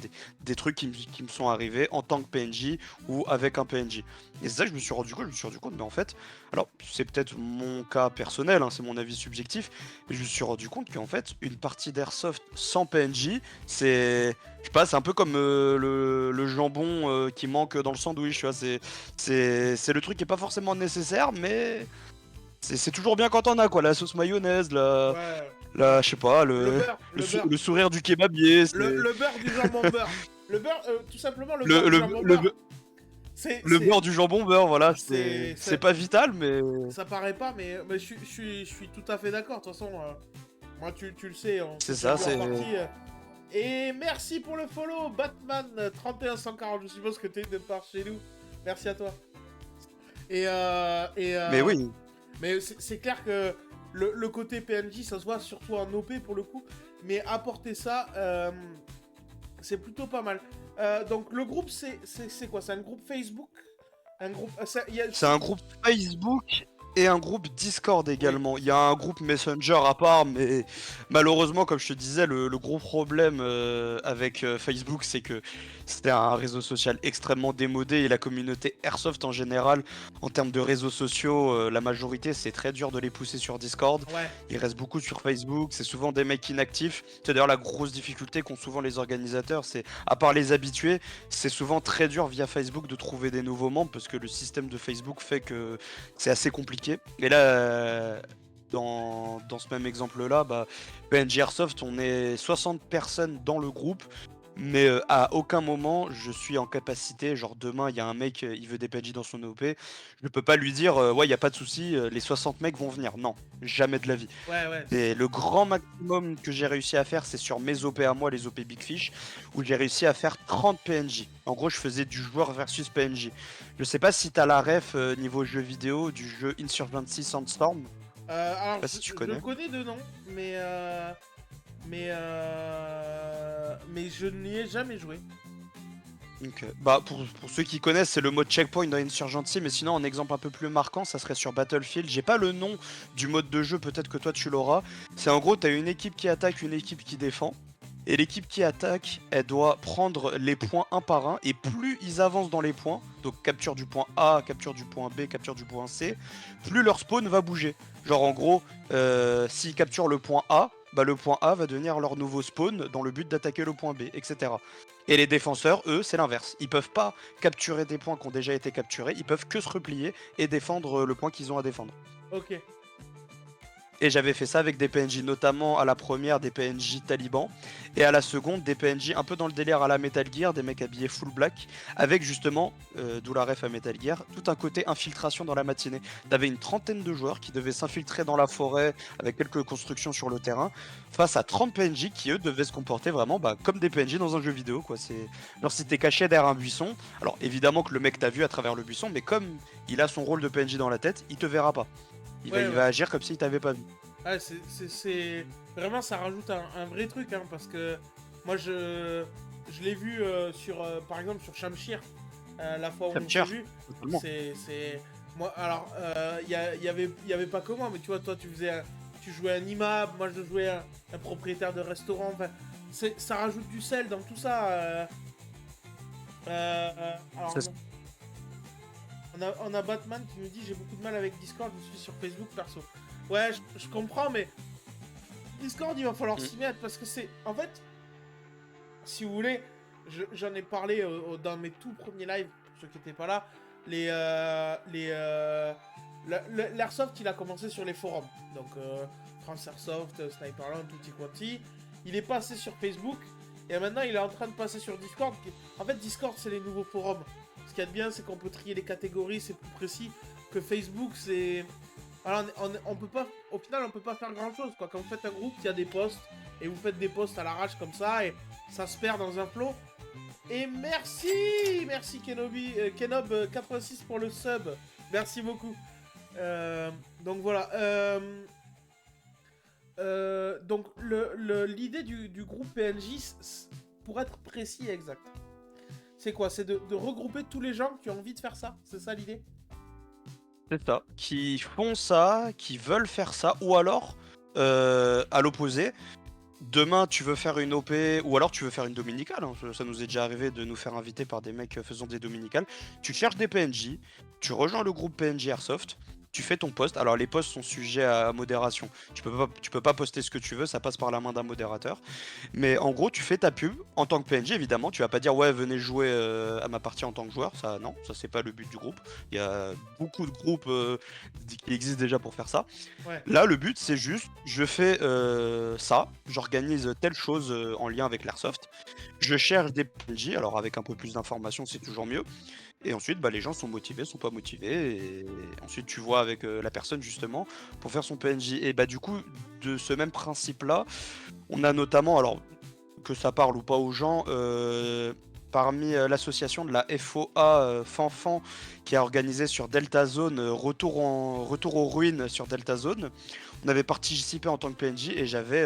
trucs qui me sont arrivés en tant que PNJ ou avec un PNJ. Et c'est ça que je me suis rendu compte, mais en fait, alors c'est peut-être mon cas personnel, hein, c'est mon avis subjectif, mais je me suis rendu compte qu'en fait, une partie d'airsoft sans PNJ, je sais pas, c'est un peu comme le jambon qui manque dans le sandwich, tu vois, c'est le truc qui est pas forcément nécessaire, mais c'est toujours bien quand on a quoi, la sauce mayonnaise, Ouais. je sais pas, Le beurre, le beurre. le sourire du kebabier, Le beurre du jambon beurre. Le beurre, tout simplement le le, beurre du le, jambon le, beurre. C'est, le c'est, beurre du jambon beurre, voilà, c'est, c'est pas vital, mais ça paraît pas, mais je suis tout à fait d'accord. De toute façon, moi tu le sais, on c'est s'est ça, déjà vu en c'est... partie. Et merci pour le follow, Batman 3140. Je suppose que t'es de part chez nous. Merci à toi. Mais oui, Mais c'est clair que le côté PNJ, ça se voit surtout en OP pour le coup. Mais apporter ça, c'est plutôt pas mal. Donc le groupe, c'est quoi? C'est un groupe Facebook? Un groupe... c'est un groupe Facebook et un groupe Discord Oui. également. Il y a un groupe Messenger à part, mais malheureusement, comme je te disais, le gros problème avec Facebook, c'est que c'était un réseau social extrêmement démodé et la communauté Airsoft en général, en termes de réseaux sociaux, la majorité, c'est très dur de les pousser sur Discord. Ouais. Ils restent beaucoup sur Facebook, c'est souvent des mecs inactifs. C'est d'ailleurs la grosse difficulté qu'ont souvent les organisateurs, c'est à part les habitués, c'est souvent très dur via Facebook de trouver des nouveaux membres parce que le système de Facebook fait que c'est assez compliqué. Et là, dans ce même exemple-là, bah, PNJ Airsoft, on est 60 personnes dans le groupe. Mais à aucun moment je suis en capacité, genre demain il y a un mec, il veut des PNJ dans son OP, je peux pas lui dire ouais il y a pas de souci, les 60 mecs vont venir. Non, jamais de la vie. Ouais, ouais. Et le grand maximum que j'ai réussi à faire, c'est sur mes OP à moi, les OP Big Fish, où j'ai réussi à faire 30 PNJ. En gros, je faisais du joueur versus PNJ. Je sais pas si t'as la ref niveau jeu vidéo du jeu Insurgency Sandstorm. Alors, Pas si tu je connais. connais de nom, mais je n'y ai jamais joué. Donc, bah pour ceux qui connaissent, c'est le mode checkpoint dans Insurgency, mais sinon, un exemple un peu plus marquant, ça serait sur Battlefield. J'ai pas le nom du mode de jeu, peut-être que toi tu l'auras. C'est en gros, t'as une équipe qui attaque, une équipe qui défend. Et l'équipe qui attaque, elle doit prendre les points un par un. Et plus ils avancent dans les points, donc capture du point A, capture du point B, capture du point C, plus leur spawn va bouger. Genre en gros, s'ils capturent le point A, bah le point A va devenir leur nouveau spawn dans le but d'attaquer le point B, etc. Et les défenseurs, eux, c'est l'inverse. Ils peuvent pas capturer des points qui ont déjà été capturés, ils peuvent que se replier et défendre le point qu'ils ont à défendre. Ok. Et j'avais fait ça avec des PNJ, notamment à la première des PNJ talibans, et à la seconde des PNJ un peu dans le délire à la Metal Gear, des mecs habillés full black, avec justement, d'où la ref à Metal Gear, tout un côté infiltration dans la matinée. T'avais une trentaine de joueurs qui devaient s'infiltrer dans la forêt avec quelques constructions sur le terrain, face à 30 PNJ qui eux devaient se comporter vraiment comme des PNJ dans un jeu vidéo, quoi. C'est genre si t'es caché derrière un buisson, alors évidemment que le mec t'a vu à travers le buisson, mais comme il a son rôle de PNJ dans la tête, il te verra pas. Il Ouais, va agir comme s'il t'avait pas vu. Ouais, vraiment, ça rajoute un vrai truc, hein, parce que moi, je l'ai vu par exemple, sur Shamshir, la fois où on s'est Shamshir, vu. totalement. Moi, alors, y avait pas que moi, mais tu vois, toi, tu jouais un immeuble, moi, je jouais un propriétaire de restaurant. Enfin, ça rajoute du sel dans tout ça. Alors, Ça, non. On a Batman qui nous dit j'ai beaucoup de mal avec Discord, je suis sur Facebook perso. Ouais, je comprends, mais Discord, il va falloir s'y mettre parce que c'est. En fait, si vous voulez, j'en ai parlé dans mes tout premiers lives, pour ceux qui n'étaient pas là. L'Airsoft, il a commencé sur les forums. Donc, France Airsoft, Sniperland, Tutti Quanti. Il est passé sur Facebook et maintenant il est en train de passer sur Discord. En fait, Discord, c'est les nouveaux forums. Ce qu'il y a de bien, c'est qu'on peut trier les catégories, c'est plus précis que Facebook. C'est. Alors, on peut pas. Au final, on peut pas faire grand chose, quoi. Quand vous faites un groupe, il y a des posts et vous faites des posts à l'arrache comme ça et ça se perd dans un flow. Et merci Kenob86 pour le sub. Merci beaucoup. Donc voilà. Donc l'idée du groupe PNJ, pour être précis et exact, c'est quoi? C'est de regrouper tous les gens qui ont envie de faire ça? C'est ça l'idée? C'est ça. Qui font ça, qui veulent faire ça, ou alors, à l'opposé, demain tu veux faire une OP, ou alors tu veux faire une dominicale, hein. Ça nous est déjà arrivé de nous faire inviter par des mecs faisant des dominicales. Tu cherches des PNJ, tu rejoins le groupe PNJ Airsoft, tu fais ton post. Alors les posts sont sujets à modération. Tu peux pas poster ce que tu veux, ça passe par la main d'un modérateur. Mais en gros, tu fais ta pub en tant que PNJ, évidemment. Tu vas pas dire ouais, venez jouer à ma partie en tant que joueur. Ça, non, ça c'est pas le but du groupe. Il y a beaucoup de groupes qui existent déjà pour faire ça. Ouais. Là, le but c'est juste, je fais ça, j'organise telle chose en lien avec l'Airsoft. Je cherche des PNJ, alors avec un peu plus d'informations, c'est toujours mieux. Et ensuite, les gens sont motivés, sont pas motivés. Et ensuite, tu vois avec la personne justement pour faire son PNJ. Et du coup, de ce même principe-là, on a notamment, alors que ça parle ou pas aux gens, parmi l'association de la FOA Fanfan qui a organisé sur Delta Zone retour aux ruines sur Delta Zone. On avait participé en tant que PNJ et j'avais,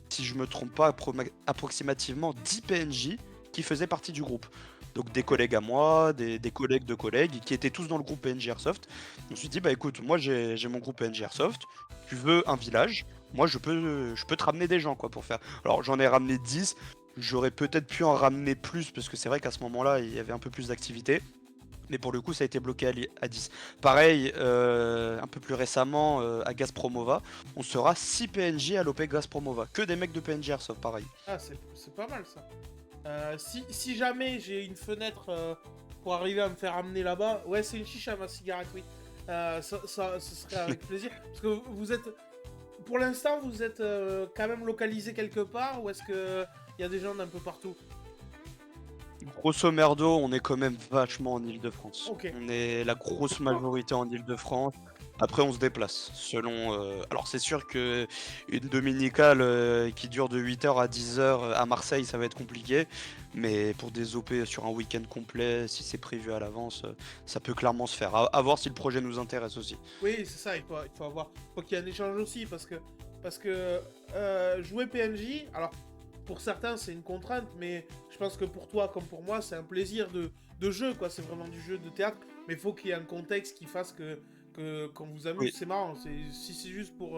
si je me trompe pas, approximativement 10 PNJ qui faisaient partie du groupe. Donc des collègues à moi, des collègues de collègues qui étaient tous dans le groupe PNJ Airsoft. Je me suis dit écoute, moi j'ai mon groupe PNJ Airsoft, tu veux un village, moi je peux te ramener des gens quoi pour faire. Alors j'en ai ramené 10, j'aurais peut-être pu en ramener plus parce que c'est vrai qu'à ce moment-là il y avait un peu plus d'activité. Mais pour le coup ça a été bloqué à 10. Pareil, un peu plus récemment à Gazpromova, on sera 6 PNJ à l'OP Gazpromova. Que des mecs de PNJ Airsoft pareil. Ah, c'est pas mal ça. Si jamais j'ai une fenêtre pour arriver à me faire amener là-bas, ouais, c'est une chicha ma cigarette, oui. Ce serait avec plaisir. Parce que vous êtes, pour l'instant, vous êtes quand même localisé quelque part, ou est-ce que il y a des gens d'un peu partout? Grosso merdo, on est quand même vachement en Île-de-France. Ok. On est la grosse majorité en Île-de-France. Après, on se déplace selon. Alors, c'est sûr que une dominicale qui dure de 8h à 10h à Marseille, ça va être compliqué. Mais pour des OP sur un week-end complet, si c'est prévu à l'avance, ça peut clairement se faire. À voir si le projet nous intéresse aussi. Oui, c'est ça, il faut avoir. Faut qu'il y ait un échange aussi, parce que jouer PNJ, alors pour certains c'est une contrainte, mais je pense que pour toi comme pour moi, c'est un plaisir de jeu, quoi. C'est vraiment du jeu de théâtre, mais il faut qu'il y ait un contexte qui fasse que quand vous amuse, Oui. c'est marrant. Si c'est juste pour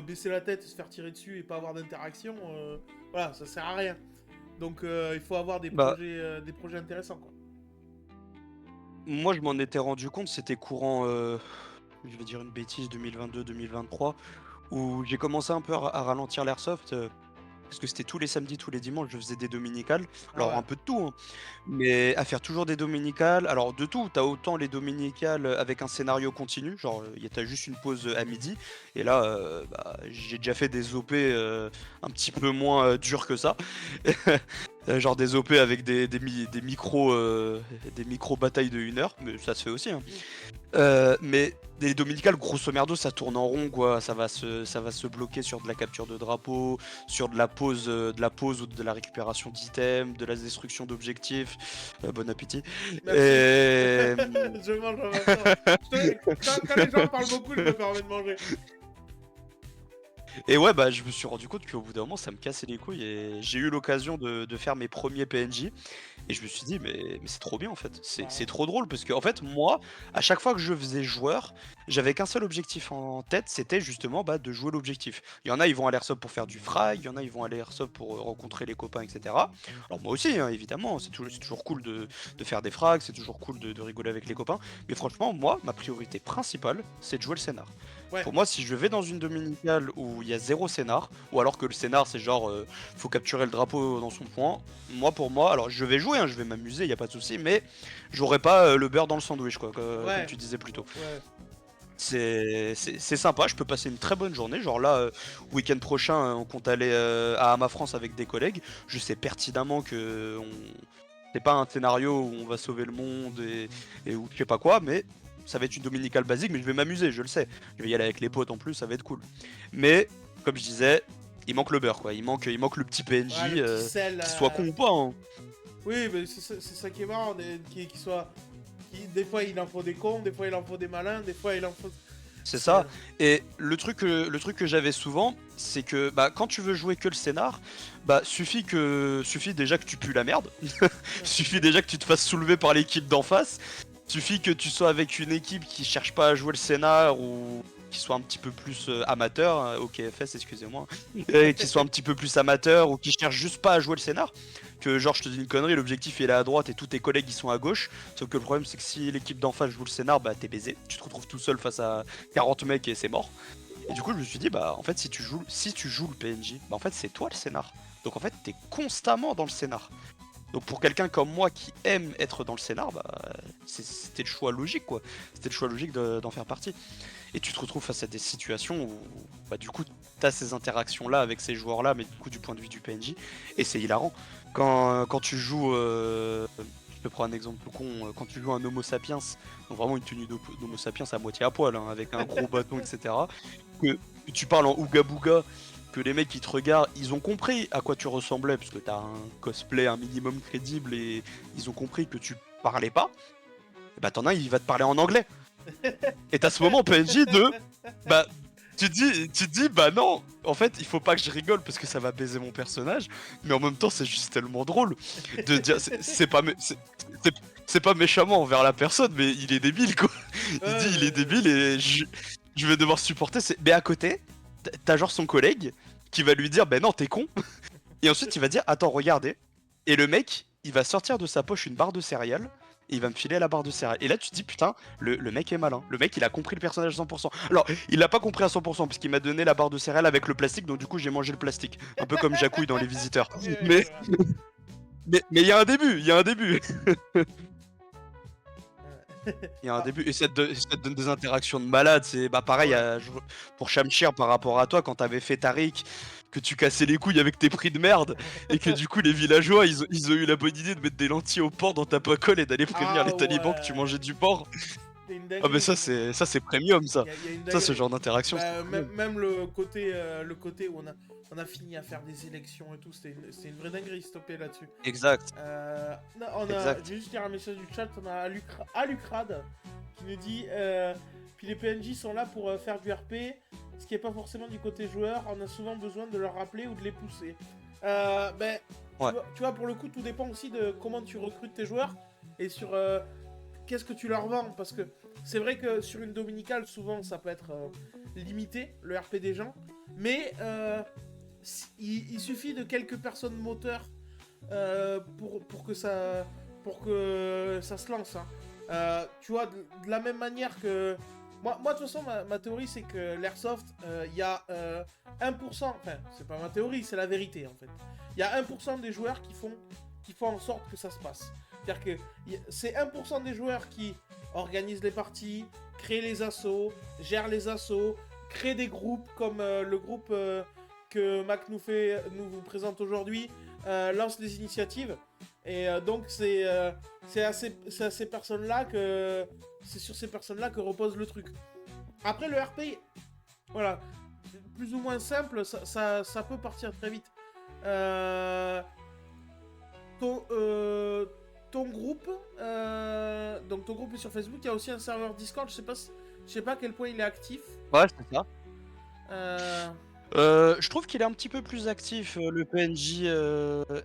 baisser la tête et se faire tirer dessus et pas avoir d'interaction, voilà, ça sert à rien. Donc il faut avoir des projets intéressants, quoi. Moi, je m'en étais rendu compte, c'était courant, je vais dire une bêtise, 2022-2023, où j'ai commencé un peu à ralentir l'airsoft. parce que c'était tous les samedis, tous les dimanches, je faisais des dominicales. Alors ouais. un peu de tout, hein, mais à faire toujours des dominicales. Alors de tout, t'as autant les dominicales avec un scénario continu, genre t'as juste une pause à midi. Et là, j'ai déjà fait des OP un petit peu moins durs que ça. Genre des OP avec des micro batailles de 1 heure, mais ça se fait aussi, hein. Mais des dominicales, grosso merdo, ça tourne en rond, quoi. Ça va se bloquer sur de la capture de drapeau, sur de la pause ou de la récupération d'items, de la destruction d'objectifs. Bon appétit. Merci. Et... Je mange en même temps. Quand les gens parlent beaucoup, je me permets de manger. Et ouais, bah je me suis rendu compte qu'au bout d'un moment, ça me cassait les couilles et j'ai eu l'occasion de faire mes premiers PNJ. Et je me suis dit, mais c'est trop bien en fait. C'est trop drôle parce que, en fait, moi, à chaque fois que je faisais joueur, j'avais qu'un seul objectif en tête, c'était justement de jouer l'objectif. Il y en a, ils vont à l'airsoft pour faire du frag, il y en a, ils vont à l'airsoft pour rencontrer les copains, etc. Alors moi aussi, hein, évidemment, c'est toujours cool de faire des frags, c'est toujours cool de rigoler avec les copains. Mais franchement, moi, ma priorité principale, c'est de jouer le scénar. Ouais. Pour moi, si je vais dans une dominicale où il y a 0 scénar, ou alors que le scénar c'est genre faut capturer le drapeau dans son point, pour moi, alors je vais jouer, hein, je vais m'amuser, y a pas de souci, mais j'aurai pas le beurre dans le sandwich, quoi, Ouais. comme tu disais plus tôt. Ouais. C'est sympa, je peux passer une très bonne journée. Genre là, week-end prochain, on compte aller à Hama France avec des collègues. Je sais pertinemment que c'est pas un scénario où on va sauver le monde et où je sais pas quoi, mais ça va être une dominicale basique, mais je vais m'amuser, je le sais. Je vais y aller avec les potes en plus, ça va être cool. Mais, comme je disais, il manque le beurre, quoi. Il manque le petit PNJ, Ouais, le petit sel, qu'il soit con ou pas, hein. Oui, mais c'est ça qui est marrant, qu'il soit... Des fois il en faut des cons, des fois il en faut des malins, des fois il en faut... C'est ça. Et le truc que j'avais souvent, c'est que quand tu veux jouer que le scénar, suffit déjà que tu pues la merde. Suffit déjà que tu te fasses soulever par l'équipe d'en face. Suffit que tu sois avec une équipe qui cherche pas à jouer le scénar ou qui soit un petit peu plus amateur, hein, au KFS, excusez-moi, qui soit un petit peu plus amateur ou qui cherche juste pas à jouer le scénar. Que genre, je te dis une connerie, l'objectif il est à droite et tous tes collègues ils sont à gauche. Sauf que le problème c'est que si l'équipe d'en face joue le scénar, t'es baisé. Tu te retrouves tout seul face à 40 mecs et c'est mort. Et du coup, je me suis dit, en fait, si tu joues le PNJ, en fait, c'est toi le scénar. Donc en fait, t'es constamment dans le scénar. Donc pour quelqu'un comme moi qui aime être dans le scénar, c'était le choix logique, quoi. C'était le choix logique d'en faire partie. Et tu te retrouves face à des situations où du coup t'as ces interactions là avec ces joueurs là, mais du coup du point de vue du PNJ, et c'est hilarant. Quand tu joues, je te prends un exemple tout con, quand tu joues un Homo sapiens, donc vraiment une tenue d'Homo sapiens à moitié à poil, hein, avec un gros bâton, etc. Que tu parles en Ouga Booga, que les mecs qui te regardent, ils ont compris à quoi tu ressemblais, parce que t'as un cosplay un minimum crédible et ils ont compris que tu parlais pas, et t'en as, il va te parler en anglais. Et t'as ce moment PNJ de tu te dis non, en fait il faut pas que je rigole parce que ça va baiser mon personnage, mais en même temps c'est juste tellement drôle de dire c'est pas méchamment envers la personne, mais il est débile, quoi. Il est débile et je vais devoir supporter. Mais à côté, t'as genre son collègue qui va lui dire non t'es con, et ensuite il va dire attends regardez, et le mec il va sortir de sa poche une barre de céréales. Et il va me filer la barre de céréales. Et là, tu te dis, putain, le mec est malin. Le mec, il a compris le personnage à 100%. Alors, il l'a pas compris à 100%, parce qu'il m'a donné la barre de céréales avec le plastique, donc du coup, j'ai mangé le plastique. Un peu comme Jacouille dans Les Visiteurs. Mais il y a un début, il y a un début. Il y a un début, et ça te donne des interactions de malade. C'est pareil pour Shamshir par rapport à toi, quand t'avais fait Tariq, que tu cassais les couilles avec tes prix de merde, et que du coup les villageois ils ont eu la bonne idée de mettre des lentilles au porc dans ta pocolle et d'aller prévenir les talibans que tu mangeais du porc. Ah mais ça c'est premium, ça. Ça, ce genre d'interaction. Même le côté où on a fini à faire des élections et tout, c'était une vraie dinguerie stoppée là-dessus. Exact. Je vais juste lire un message du chat, on a Alucrad qui nous dit puis les PNJ sont là pour faire du RP, ce qui est pas forcément du côté joueur, on a souvent besoin de leur rappeler ou de les pousser. Tu vois, pour le coup, tout dépend aussi de comment tu recrutes tes joueurs et sur qu'est-ce que tu leur vends, parce que c'est vrai que sur une dominicale, souvent ça peut être limité, le RP des gens, mais il suffit de quelques personnes moteurs pour que ça se lance, hein. Tu vois, de la même manière que Moi, de toute façon, ma théorie, c'est que l'airsoft, il y a 1%, enfin, c'est pas ma théorie, c'est la vérité, en fait. Il y a 1% des joueurs qui font en sorte que ça se passe. C'est-à-dire que c'est 1% des joueurs qui organisent les parties, créent les assos, gèrent les assos, créent des groupes comme le groupe que Mac nous vous présente aujourd'hui, lance des initiatives. Et donc c'est sur ces personnes-là que repose le truc. Après le RP, voilà, plus ou moins simple, ça peut partir très vite. Ton groupe, donc ton groupe est sur Facebook, il y a aussi un serveur Discord, je sais pas à quel point il est actif. Ouais, c'est ça. Euh, Je trouve qu'il est un petit peu plus actif, le PNJ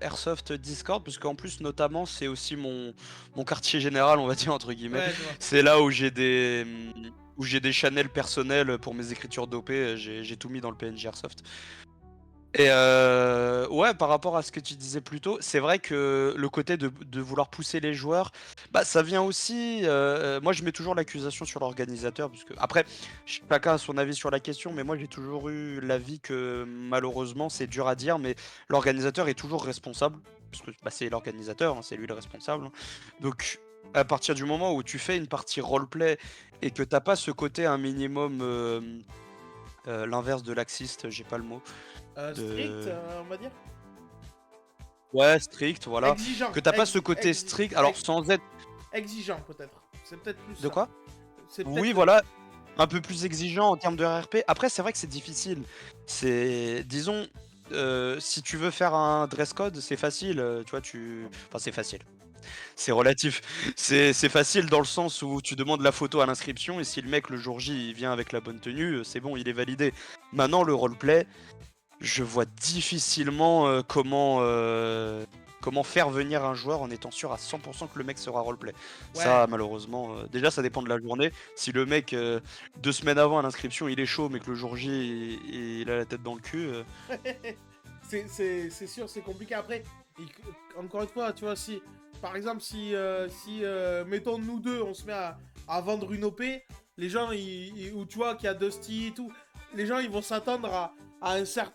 Airsoft Discord, parce qu'en plus, notamment, c'est aussi mon quartier général, on va dire, entre guillemets. ouais, je vois. C'est là où j'ai des channels personnels pour mes écritures d'OP, j'ai tout mis dans le PNJ Airsoft. Et ouais, par rapport à ce que tu disais plus tôt, c'est vrai que le côté de vouloir pousser les joueurs, bah ça vient aussi. Moi, je mets toujours l'accusation sur l'organisateur, parce que après, chacun a son avis sur la question, mais moi j'ai toujours eu l'avis que malheureusement, c'est dur à dire, mais l'organisateur est toujours responsable, parce que bah, c'est l'organisateur, hein, c'est lui le responsable. Donc, à partir du moment où tu fais une partie roleplay et que t'as pas ce côté un minimum, l'inverse de laxiste, j'ai pas le mot. Strict, on va dire. Ouais, strict, voilà. Exigeant. Que t'as pas ce côté strict, alors sans être... Exigeant, peut-être. C'est peut-être plus De ça. quoi? C'est Oui, peut-être- voilà, un peu plus exigeant en termes de RP. Après, c'est vrai que c'est difficile. C'est, disons, si tu veux faire un dress code, c'est facile, tu vois, Enfin, c'est facile. C'est relatif. C'est facile dans le sens où tu demandes la photo à l'inscription et si le mec, le jour J, il vient avec la bonne tenue, c'est bon, il est validé. Maintenant, le roleplay... Je vois difficilement comment faire venir un joueur en étant sûr à 100% que le mec sera roleplay. Ouais. Ça, malheureusement, déjà, ça dépend de la journée. Si le mec, 2 semaines avant à l'inscription, il est chaud, mais que le jour J, il a la tête dans le cul. C'est sûr, c'est compliqué. Après, encore une fois, tu vois, si par exemple, si mettons nous deux, on se met à vendre une OP, les gens, ou tu vois, qu'il y a Dusty et tout, les gens, ils vont s'attendre à ça,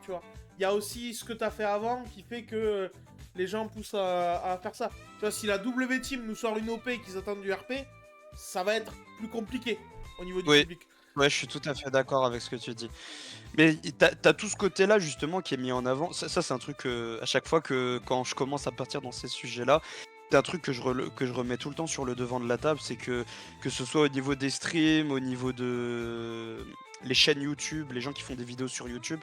tu vois. Il y a aussi ce que tu as fait avant qui fait que les gens poussent à faire ça. Tu vois, si la W-Team nous sort une OP et qu'ils attendent du RP, ça va être plus compliqué au niveau du Oui. public. Ouais, je suis tout à fait d'accord avec ce que tu dis. Mais t'as tout ce côté-là justement qui est mis en avant. Ça c'est un truc à chaque fois que quand je commence à partir dans ces sujets-là, c'est un truc que je remets tout le temps sur le devant de la table, c'est que ce soit au niveau des streams, au niveau de les chaînes YouTube, les gens qui font des vidéos sur YouTube,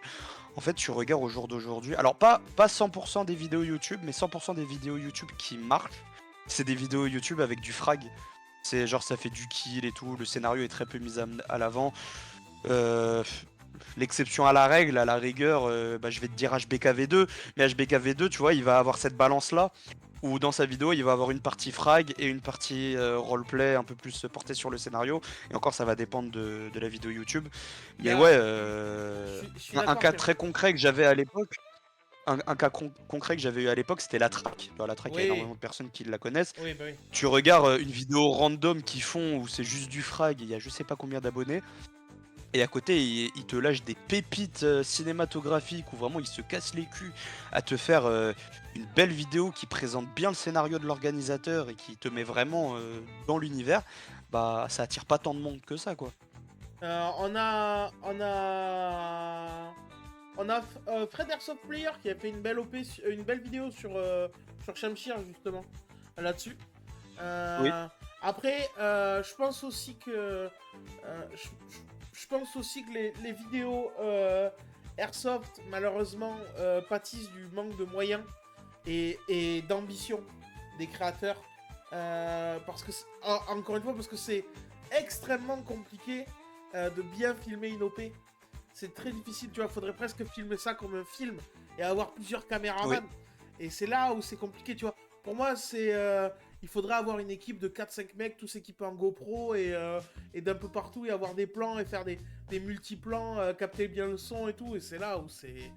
en fait tu regardes au jour d'aujourd'hui. Alors pas 100% des vidéos YouTube, mais 100% des vidéos YouTube qui marchent, c'est des vidéos YouTube avec du frag. C'est genre ça fait du kill et tout, le scénario est très peu mis à l'avant. L'exception à la règle, à la rigueur, bah, je vais te dire HBKV2, mais HBKV2, tu vois, il va avoir cette balance-là, où dans sa vidéo, il va avoir une partie frag et une partie roleplay un peu plus portée sur le scénario, et encore, ça va dépendre de la vidéo YouTube. Mais ouais, Je suis un d'accord, cas Pierre. très concret que j'avais à l'époque, un cas concret que j'avais eu à l'époque, c'était la track. La track, il y a Oui. énormément de personnes qui la connaissent. Oui, bah oui. Tu regardes une vidéo random qu'ils font où c'est juste du frag, et il y a je sais pas combien d'abonnés. Et à côté, il te lâche des pépites cinématographiques où vraiment il se casse les culs à te faire une belle vidéo qui présente bien le scénario de l'organisateur et qui te met vraiment dans l'univers. Bah, ça attire pas tant de monde que ça, quoi. On a Fred Airsoft Player qui a fait une belle une belle vidéo sur Shamshir justement là-dessus. Oui. Après, je pense aussi que les vidéos Airsoft malheureusement pâtissent du manque de moyens et d'ambition des créateurs parce que encore une fois parce que c'est extrêmement compliqué de bien filmer une OP. C'est très difficile, tu vois, faudrait presque filmer ça comme un film et avoir plusieurs caméramans. Oui. Et c'est là où c'est compliqué, tu vois. Pour moi, il faudrait avoir une équipe de 4-5 mecs, tous équipés en GoPro et d'un peu partout et avoir des plans et faire des multiplans, capter bien le son et tout. Et c'est là où c'est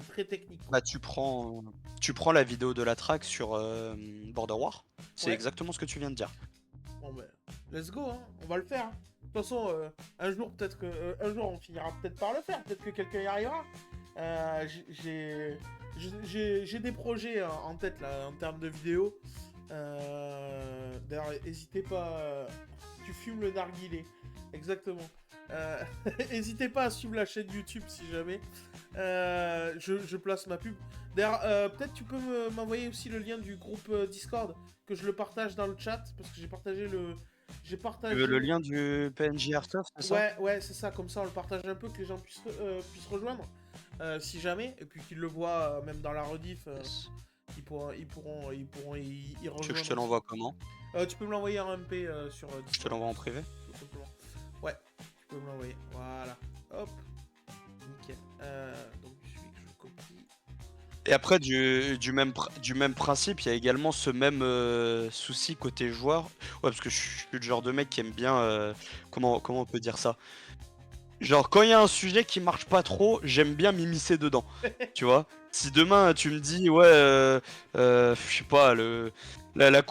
très technique. Bah, tu prends la vidéo de la track sur Border War. C'est Ouais. exactement ce que tu viens de dire. Bon ben, let's go, hein. On va le faire. Hein. façon, un jour, peut-être que. Un jour, on finira peut-être par le faire. Peut-être que quelqu'un y arrivera. J'ai des projets en tête, là, en termes de vidéos. D'ailleurs, n'hésitez pas. Tu fumes le narguilé. Exactement. N'hésitez pas à suivre la chaîne YouTube si jamais je place ma pub. D'ailleurs, peut-être tu peux m'envoyer aussi le lien du groupe Discord, que je le partage dans le chat, parce que j'ai partagé le... J'ai Tu partagé... veux le lien du PNJ Airsoft, c'est ça? Ouais, c'est ça, comme ça on le partage un peu, que les gens puissent rejoindre, si jamais, et puis qu'ils le voient même dans la rediff, Yes. ils pourront y Tu veux rejoindre. que je te l'envoie comment? Tu peux me l'envoyer en MP sur Je te Discord, l'envoie en privé? tout simplement. Ouais, tu peux me l'envoyer, voilà. Hop, nickel. Donc il suffit que je copie. Et après, du même principe, il y a également ce même souci côté joueur. Ouais, parce que je suis le genre de mec qui aime bien. Comment on peut dire ça? Genre, quand il y a un sujet qui marche pas trop, j'aime bien m'immiscer dedans. Tu vois? Si demain tu me dis, ouais, je sais pas, la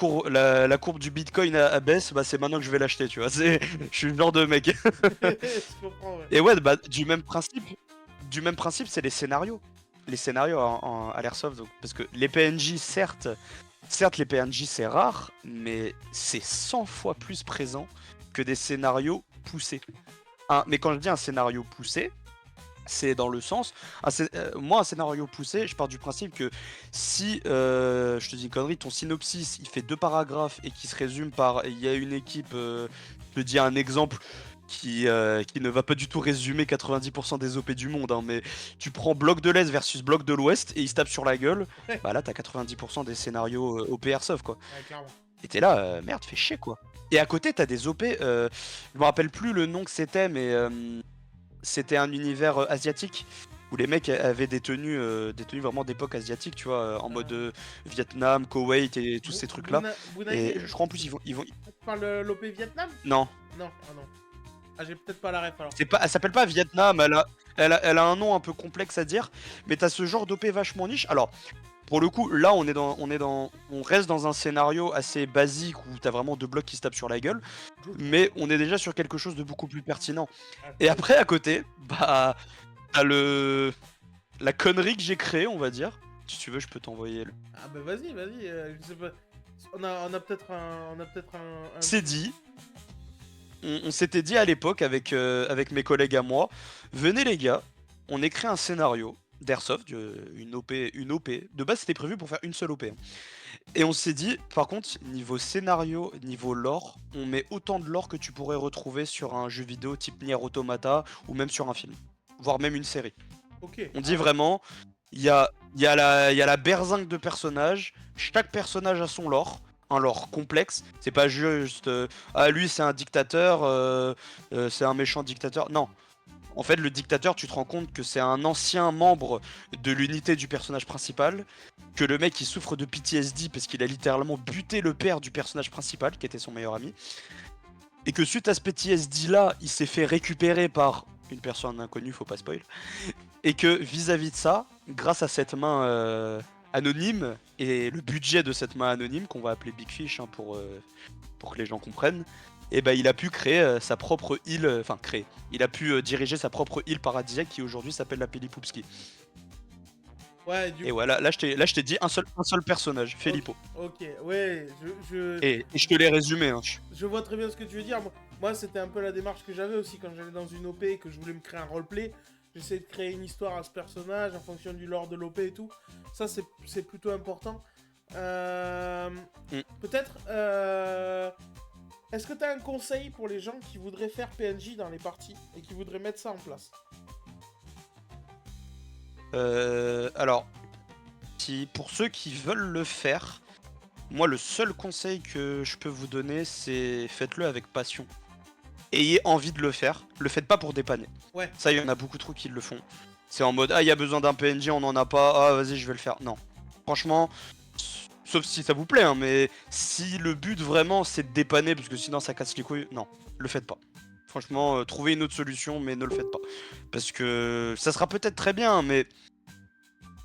courbe du bitcoin baisse, bah c'est maintenant que je vais l'acheter, tu vois? Je suis le genre de mec. Je comprends, ouais. Et ouais, bah, du même principe, c'est les scénarios. Les scénarios à l'airsoft, parce que les PNJ, certes, les PNJ c'est rare, mais c'est 100 fois plus présent que des scénarios poussés. Mais quand je dis un scénario poussé, c'est dans le sens, moi un scénario poussé, je pars du principe que si, je te dis une connerie, ton synopsis il fait 2 paragraphes et qui se résume par il y a une équipe, je te dis un exemple qui ne va pas du tout résumer 90% des OP du monde, hein, mais tu prends bloc de l'Est versus bloc de l'Ouest et ils se tapent sur la gueule, bah là t'as 90% des scénarios OP Airsoft quoi. Ouais, clairement. Et t'es là, merde, fais chier quoi. Et à côté t'as des OP, je me rappelle plus le nom que c'était, mais c'était un univers asiatique où les mecs avaient des tenues vraiment d'époque asiatique, tu vois, en mode Vietnam, Koweït et tous ces trucs là. Et je crois en plus ils vont... Tu parles de l'OP Vietnam? Non, Non, ah non. Ah, j'ai peut-être pas la ref alors. elle s'appelle pas Vietnam, elle a un nom un peu complexe à dire, mais t'as ce genre d'OP vachement niche. Alors, pour le coup, là on reste dans un scénario assez basique où t'as vraiment 2 blocs qui se tapent sur la gueule, mais on est déjà sur quelque chose de beaucoup plus pertinent. Et après à côté, bah t'as la connerie que j'ai créée, on va dire. Si tu veux, je peux t'envoyer le. Ah bah vas-y, je sais pas. On a peut-être un... C'est dit. On s'était dit à l'époque avec mes collègues à moi, venez les gars, on écrit un scénario d'Airsoft, une OP. De base c'était prévu pour faire une seule OP. Hein. Et on s'est dit, par contre, niveau scénario, niveau lore, on met autant de lore que tu pourrais retrouver sur un jeu vidéo type Nier Automata ou même sur un film, voire même une série. Ok. On dit vraiment, il y a la berzingue de personnages, chaque personnage a son lore, un lore complexe, c'est pas juste ah lui c'est un dictateur, c'est un méchant dictateur, non. En fait le dictateur tu te rends compte que c'est un ancien membre de l'unité du personnage principal, que le mec il souffre de PTSD parce qu'il a littéralement buté le père du personnage principal qui était son meilleur ami, et que suite à ce PTSD là il s'est fait récupérer par une personne inconnue, faut pas spoil. Et que vis-à-vis de ça, grâce à cette main anonyme et le budget de cette main anonyme, qu'on va appeler Big Fish hein, pour que les gens comprennent, et ben il a pu créer sa propre île, il a pu diriger sa propre île paradisiaque qui aujourd'hui s'appelle la Pelipoupski. Ouais, du Et coup... voilà, là je t'ai dit un seul personnage, Felipo. Ok, ouais, Et je te l'ai résumé. Hein. je vois très bien ce que tu veux dire. Moi c'était un peu la démarche que j'avais aussi quand j'allais dans une OP et que je voulais me créer un roleplay. J'essaie de créer une histoire à ce personnage en fonction du lore de l'OP et tout. Ça, c'est plutôt important. Peut-être... Est-ce que tu as un conseil pour les gens qui voudraient faire PNJ dans les parties et qui voudraient mettre ça en place? Alors, pour ceux qui veulent le faire, moi le seul conseil que je peux vous donner, c'est faites-le avec passion. Ayez envie de le faire, le faites pas pour dépanner. Ouais. Ça, il y en a beaucoup trop qui le font. C'est en mode, ah, il y a besoin d'un PNJ, on en a pas, ah, vas-y, je vais le faire. Non. Franchement, sauf si ça vous plaît, hein, mais si le but vraiment c'est de dépanner, parce que sinon ça casse les couilles, non, le faites pas. Franchement, trouvez une autre solution, mais ne le faites pas. Parce que ça sera peut-être très bien, mais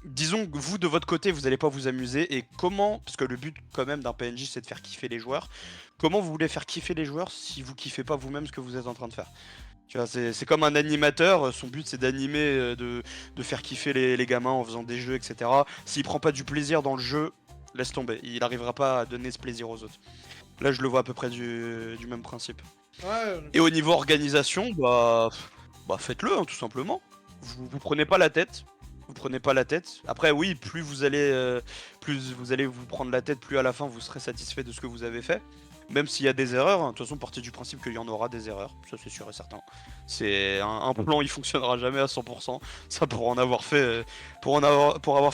disons que vous de votre côté vous allez pas vous amuser et comment, parce que le but quand même d'un PNJ c'est de faire kiffer les joueurs, comment vous voulez faire kiffer les joueurs si vous kiffez pas vous-même ce que vous êtes en train de faire? Tu vois, c'est comme un animateur, son but c'est d'animer, de faire kiffer les gamins en faisant des jeux, etc. S'il prend pas du plaisir dans le jeu, laisse tomber, il arrivera pas à donner ce plaisir aux autres. Là je le vois à peu près du même principe. Ouais, Et au niveau organisation, bah faites-le hein, tout simplement. Vous prenez pas la tête. Vous prenez pas la tête. Après oui, plus vous allez vous prendre la tête, plus à la fin vous serez satisfait de ce que vous avez fait. Même s'il y a des erreurs, hein. De toute façon partez du principe qu'il y en aura des erreurs, ça c'est sûr et certain. C'est un plan, il fonctionnera jamais à 100%. Ça pour avoir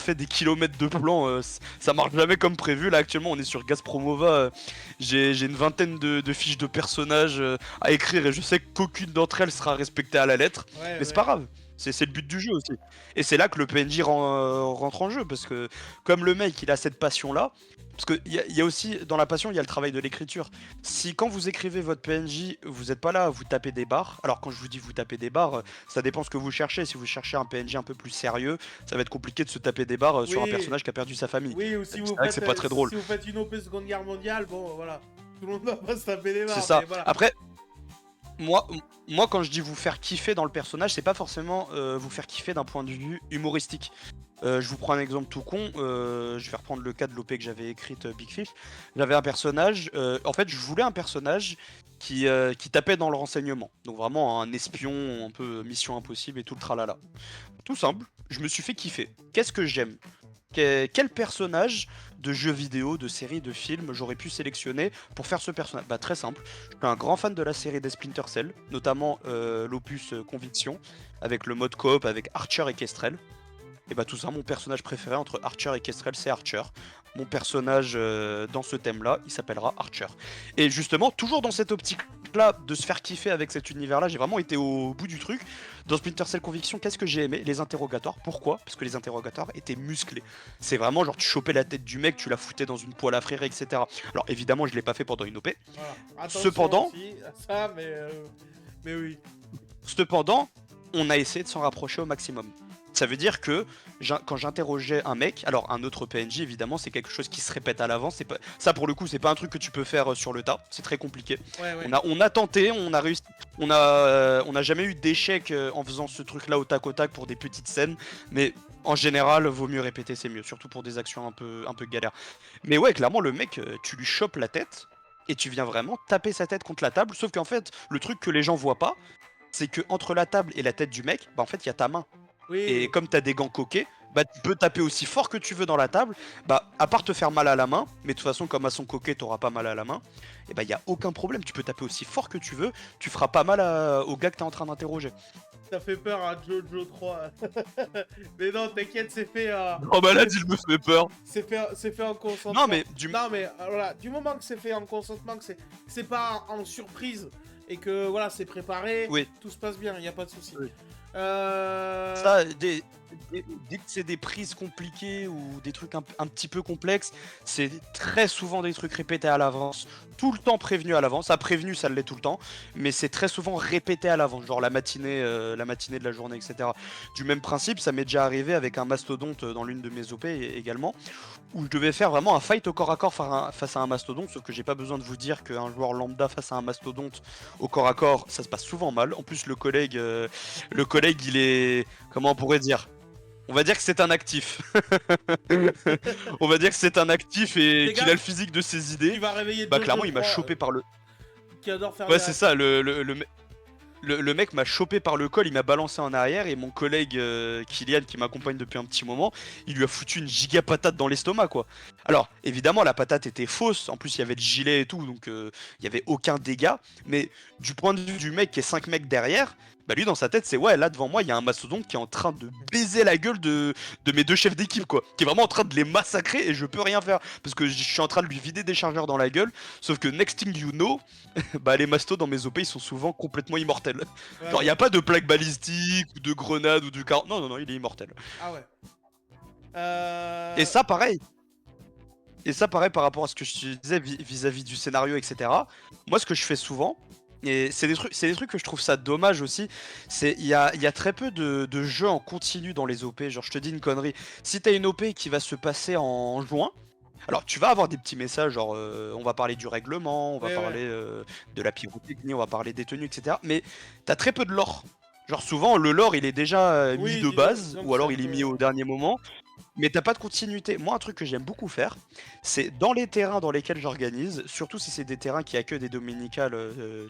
fait des kilomètres de plans, ça marche jamais comme prévu. Là actuellement on est sur Gazpromova, j'ai une vingtaine de fiches de personnages à écrire et je sais qu'aucune d'entre elles sera respectée à la lettre. ouais, Mais c'est pas grave, c'est le but du jeu aussi. Et c'est là que le PNJ rentre en jeu, parce que comme le mec il a cette passion là, parce qu'il y a aussi dans la passion il y a le travail de l'écriture. Si quand vous écrivez votre PNJ, vous êtes pas là à vous taper des barres, alors quand je vous dis vous tapez des barres, ça dépend ce que vous cherchez. Si vous cherchez un PNJ un peu plus sérieux, ça va être compliqué de se taper des barres sur un Oui. personnage qui a perdu sa famille. Oui, ou si vous C'est vrai que faites, c'est pas très drôle. si vous faites une OP Seconde Guerre mondiale, bon voilà, tout le monde va pas se taper des barres. C'est ça. Mais voilà. Après, moi, quand je dis vous faire kiffer dans le personnage, c'est pas forcément vous faire kiffer d'un point de vue humoristique. Je vous prends un exemple tout con, je vais reprendre le cas de l'OP que j'avais écrite Big Fish. J'avais un personnage, en fait je voulais un personnage qui tapait dans le renseignement. Donc vraiment un espion, un peu mission impossible et tout le tralala. Tout simple, je me suis fait kiffer. Qu'est-ce que j'aime? Quel personnage de jeux vidéo, de séries, de films j'aurais pu sélectionner pour faire ce personnage? Bah très simple, je suis un grand fan de la série des Splinter Cell, notamment l'opus Conviction, avec le mode coop avec Archer et Kestrel. Et bah tout ça, mon personnage préféré entre Archer et Kestrel, c'est Archer. Mon personnage dans ce thème-là, il s'appellera Archer. Et justement, toujours dans cette optique-là, de se faire kiffer avec cet univers-là, j'ai vraiment été au bout du truc. Dans Splinter Cell Conviction, qu'est-ce que j'ai aimé? Les interrogatoires. Pourquoi? Parce que les interrogatoires étaient musclés. C'est vraiment genre tu chopais la tête du mec, tu la foutais dans une poêle à frire, etc. Alors évidemment, je l'ai pas fait pendant une OP. Voilà. Attention Cependant- aussi à ça, mais oui. Cependant, on a essayé de s'en rapprocher au maximum. Ça veut dire que quand j'interrogeais un mec, alors un autre PNJ évidemment c'est quelque chose qui se répète à l'avance, ça pour le coup c'est pas un truc que tu peux faire sur le tas, c'est très compliqué. Ouais, ouais. On a tenté, on a réussi, on a jamais eu d'échec en faisant ce truc là au tac pour des petites scènes, mais en général vaut mieux répéter, c'est mieux, surtout pour des actions un peu galères. Mais ouais clairement le mec tu lui chopes la tête et tu viens vraiment taper sa tête contre la table, sauf qu'en fait le truc que les gens voient pas, c'est que entre la table et la tête du mec, bah en fait il y a ta main. Oui, Et comme t'as des gants coquets, bah tu peux taper aussi fort que tu veux dans la table, bah à part te faire mal à la main, mais de toute façon comme à son coquet t'auras pas mal à la main, et bah y a aucun problème, tu peux taper aussi fort que tu veux, tu feras pas mal au gars que t'es en train d'interroger. ça fait peur à Jojo 3. Mais non, t'inquiète, c'est fait. Oh bah là il me fait peur. C'est fait en consentement. Non mais Non mais voilà, du moment que c'est fait en consentement, que c'est pas en surprise et que voilà, c'est préparé, Oui. tout se passe bien, y a pas de souci. Oui. Euh... Ça, dès que c'est des prises compliquées ou des trucs un petit peu complexes, c'est très souvent des trucs répétés à l'avance, tout le temps prévenu à l'avance. Ça prévenu, ça l'est tout le temps, mais c'est très souvent répété à l'avance, genre la matinée de la journée, etc. Du même principe, ça m'est déjà arrivé avec un mastodonte dans l'une de mes OP également, où je devais faire vraiment un fight au corps à corps face à un mastodonte, sauf que j'ai pas besoin de vous dire qu'un joueur lambda face à un mastodonte au corps à corps, ça se passe souvent mal. En plus, le collègue, il est, comment on pourrait dire? On va dire que c'est un actif. On va dire que c'est un actif et Les qu'il gars, a le physique de ses Tu idées. vas réveiller Bah Jojo clairement, il m'a 3, chopé par le... qui adore faire Ouais, des c'est ça, le mec m'a chopé par le col, il m'a balancé en arrière et mon collègue Kylian qui m'accompagne depuis un petit moment, il lui a foutu une giga patate dans l'estomac quoi. Alors évidemment la patate était fausse, en plus il y avait le gilet et tout donc il y avait aucun dégât, mais du point de vue du mec qui est 5 mecs derrière, bah lui dans sa tête c'est ouais là devant moi il y a un mastodonte qui est en train de baiser la gueule de mes deux chefs d'équipe quoi, qui est vraiment en train de les massacrer et je peux rien faire parce que je suis en train de lui vider des chargeurs dans la gueule, sauf que next thing you know, bah les mastos dans mes OP ils sont souvent complètement immortels. Ouais, Genre, y a pas de plaque balistique ou de grenade ou de car. Non, il est immortel. Ah ouais. Et ça, pareil. Et ça, pareil par rapport à ce que je te disais vis-à-vis du scénario, etc. Moi, ce que je fais souvent, Et c'est des trucs que je trouve ça dommage aussi. Il y a très peu de jeux en continu dans les OP. Genre, je te dis une connerie. Si t'as une OP qui va se passer en juin, alors tu vas avoir des petits messages, genre on va parler du règlement, on va Ouais, parler de la pyrotechnie, on va parler des tenues, etc. Mais t'as très peu de lore. Genre souvent le lore il est déjà mis Oui, de base, disons ou que c'est alors un il est peu. mis au dernier moment. Mais t'as pas de continuité. Moi, un truc que j'aime beaucoup faire, c'est dans les terrains dans lesquels j'organise, surtout si c'est des terrains qui accueillent des dominicales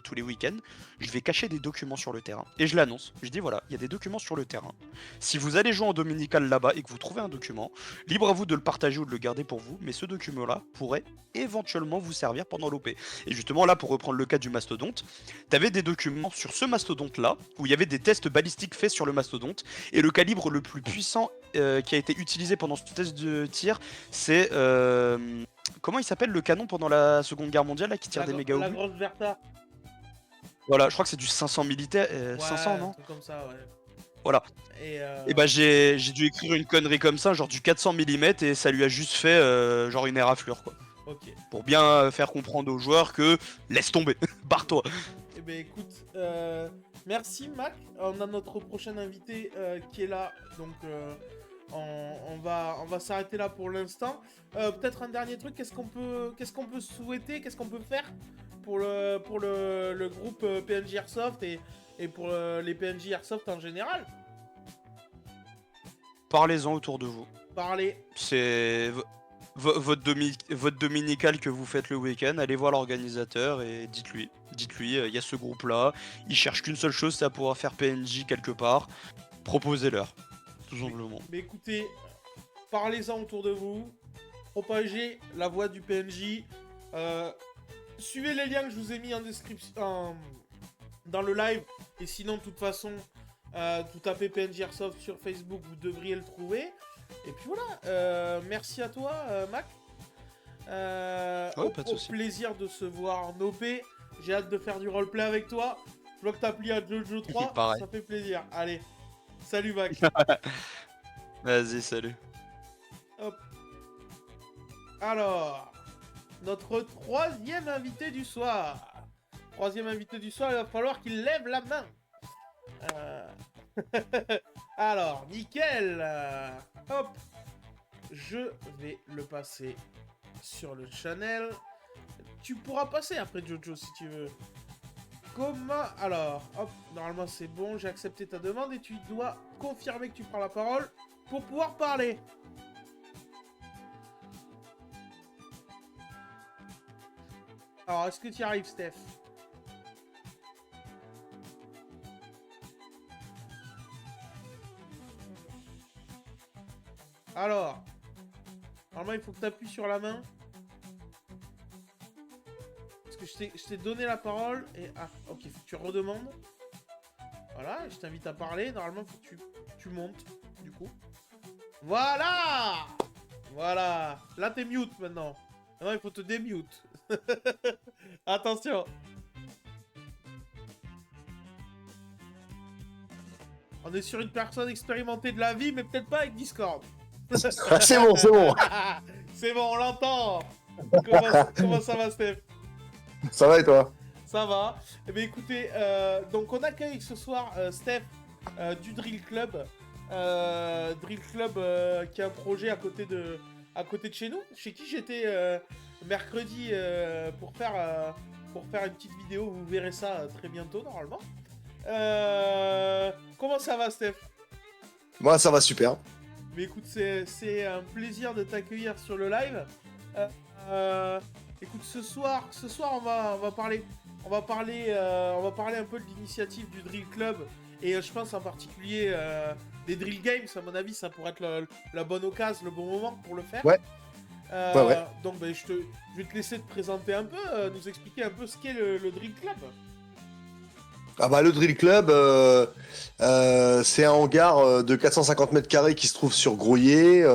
tous les week-ends, je vais cacher des documents sur le terrain. Et je l'annonce. Je dis voilà, il y a des documents sur le terrain. Si vous allez jouer en dominical là-bas et que vous trouvez un document, libre à vous de le partager ou de le garder pour vous, mais ce document-là pourrait éventuellement vous servir pendant l'OP. Et justement, là, pour reprendre le cas du mastodonte, t'avais des documents sur ce mastodonte-là, où il y avait des tests balistiques faits sur le mastodonte, et le calibre le plus puissant qui a été utilisé pendant ce test de tir, c'est comment il s'appelle le canon pendant la Seconde Guerre mondiale là, qui tire des méga La obus. grosse Verta. Voilà, je crois que c'est du 500 militaire, Ouais, 500 un non. truc comme ça, ouais. Voilà. Et Et bah j'ai dû écrire une connerie comme ça, genre du 400 mm et ça lui a juste fait genre une éraflure quoi. ok. Pour bien faire comprendre aux joueurs que laisse tomber, barre-toi. Eh ben écoute, merci Mac. On a notre prochain invité qui est là, donc on va s'arrêter là pour l'instant. Peut-être un dernier truc, qu'est-ce qu'on peut souhaiter, qu'est-ce qu'on peut faire pour le groupe PNJ Airsoft et pour les PNJ Airsoft en général. Parlez-en autour de vous. Parler. C'est votre dominical que vous faites le week-end, allez voir l'organisateur et dites-lui, il y a ce groupe-là, il cherche qu'une seule chose, c'est à pouvoir faire PNJ quelque part, proposez-leur, tout simplement. Mais écoutez, parlez-en autour de vous, propagez la voix du PNJ, suivez les liens que je vous ai mis en description dans le live, et sinon de toute façon, vous tapez PNJ Airsoft sur Facebook, vous devriez le trouver. Et puis voilà, merci à toi Mac. Ouais, pas de au soucis. plaisir de se voir en OP. J'ai hâte de faire du roleplay avec toi. Je vois que t'as plié à Jojo 3, Pareil. ça fait plaisir. Allez, salut Mac. Vas-y, salut. Hop. Alors, notre troisième invité du soir. Troisième invité du soir, il va falloir qu'il lève la main. Alors, nickel. Hop. Je vais le passer sur le channel. Tu pourras passer après Jojo si tu veux. Comment... Alors, hop, normalement c'est bon, j'ai accepté ta demande et tu dois confirmer que tu prends la parole pour pouvoir parler. Alors, est-ce que tu y arrives, Steph? Alors, normalement il faut que tu appuies sur la main. Parce que je t'ai donné la parole et... Ah, ok, faut que tu redemandes. Voilà, et je t'invite à parler. Normalement, faut que tu montes, du coup. Voilà. Voilà. Là, t'es mute maintenant. Maintenant, il faut te démute. Attention. On est sur une personne expérimentée de la vie, mais peut-être pas avec Discord. C'est bon, c'est bon. C'est bon, on l'entend. Comment ça va, Steph? Ça va et toi? Ça va. Eh bien, écoutez, donc on accueille ce soir Steph du Drill Club. Drill Club qui est un projet à côté de chez nous, chez qui j'étais mercredi pour faire une petite vidéo. Vous verrez ça très bientôt, normalement. Comment ça va, Steph? Moi, ça va super. Mais écoute, c'est un plaisir de t'accueillir sur le live. Écoute, ce soir, on va parler un peu de l'initiative du Drill Club et je pense en particulier des Drill Games. À mon avis, ça pourrait être la bonne occasion, le bon moment pour le faire. Ouais. Ouais. Donc, ben, je vais te laisser te présenter un peu, nous expliquer un peu ce qu'est le Drill Club. Ah bah le Drill Club, c'est un hangar de 450 mètres carrés qui se trouve sur Grouillé.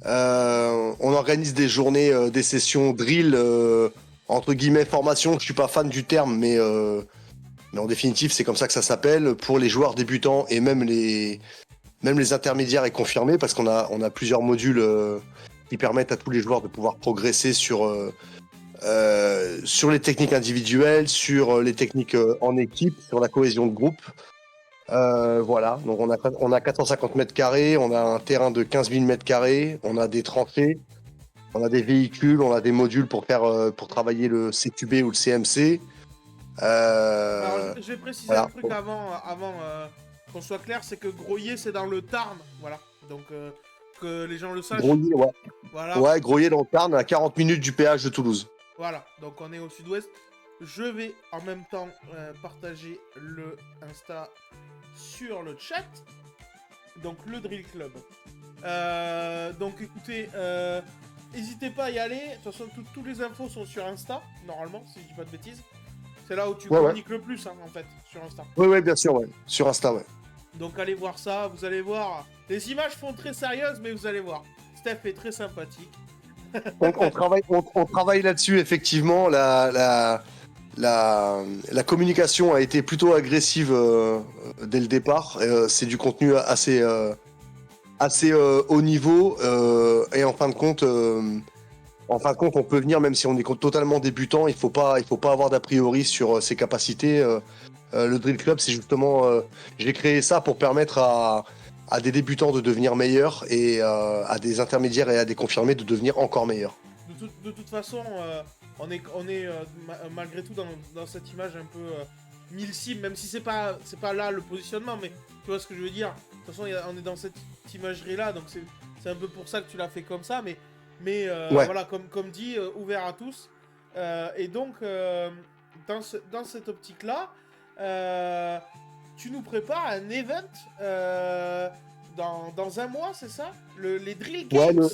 On organise des journées, des sessions drill, entre guillemets formation. Je suis pas fan du terme, mais en définitive c'est comme ça que ça s'appelle pour les joueurs débutants et même les intermédiaires et confirmés, parce qu'on a plusieurs modules qui permettent à tous les joueurs de pouvoir progresser sur sur les techniques individuelles, sur les techniques en équipe, sur la cohésion de groupe. Voilà, donc on a 450 mètres carrés, on a un terrain de 15 000 mètres carrés, on a des tranchées, on a des véhicules, on a des modules pour travailler le CQB ou le CMC. Alors, je vais préciser voilà. un truc avant qu'on soit clair, c'est que Groyer c'est dans le Tarn, voilà. Donc que les gens le sachent. Groyer, ouais. Voilà. Ouais, Groyer dans le Tarn, à 40 minutes du péage de Toulouse. Voilà, donc on est au sud-ouest. Je vais en même temps partager le Insta sur le chat. Donc le Drill Club. Donc écoutez, n'hésitez pas à y aller. De toute façon, toutes les infos sont sur Insta, normalement, si je dis pas de bêtises. C'est là où tu communiques le plus, hein, en fait, sur Insta. Oui, bien sûr, ouais. Sur Insta, ouais. Donc allez voir ça, vous allez voir. Les images font très sérieuses, mais vous allez voir. Steph est très sympathique. On travaille là-dessus, effectivement. La communication a été plutôt agressive dès le départ. C'est du contenu assez haut niveau. Et en fin de compte, on peut venir, même si on est totalement débutant, il faut pas avoir d'a priori sur ses capacités. Le Drill Club, c'est justement... j'ai créé ça pour permettre à des débutants de devenir meilleurs et à des intermédiaires et à des confirmés de devenir encore meilleurs. De toute façon, on est malgré tout dans cette image un peu mille cibles, même si c'est pas là le positionnement, mais tu vois ce que je veux dire. De toute façon, on est dans cette imagerie là, donc c'est un peu pour ça que tu l'as fait comme ça, mais ouais. voilà, comme dit, ouvert à tous. Et donc, dans cette optique là, tu nous prépares un event dans un mois, c'est ça, les Drill Games. Ouais,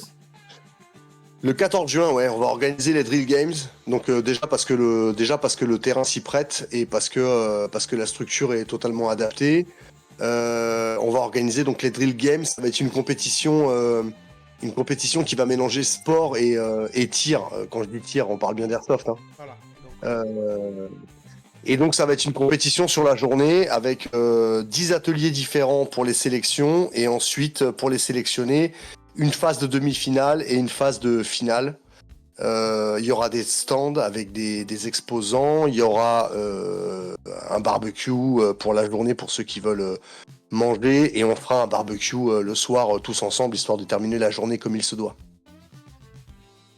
le 14 juin, ouais, on va organiser les Drill Games. Donc déjà parce que le terrain s'y prête et parce que la structure est totalement adaptée. On va organiser donc les Drill Games. Ça va être une compétition qui va mélanger sport et tir. Quand je dis tir, on parle bien d'airsoft. Hein. Voilà. Et donc ça va être une compétition sur la journée avec 10 ateliers différents pour les sélections et ensuite pour les sélectionnés, une phase de demi-finale et une phase de finale. Il y aura des stands avec des exposants, il y aura un barbecue pour la journée pour ceux qui veulent manger et on fera un barbecue le soir tous ensemble histoire de terminer la journée comme il se doit.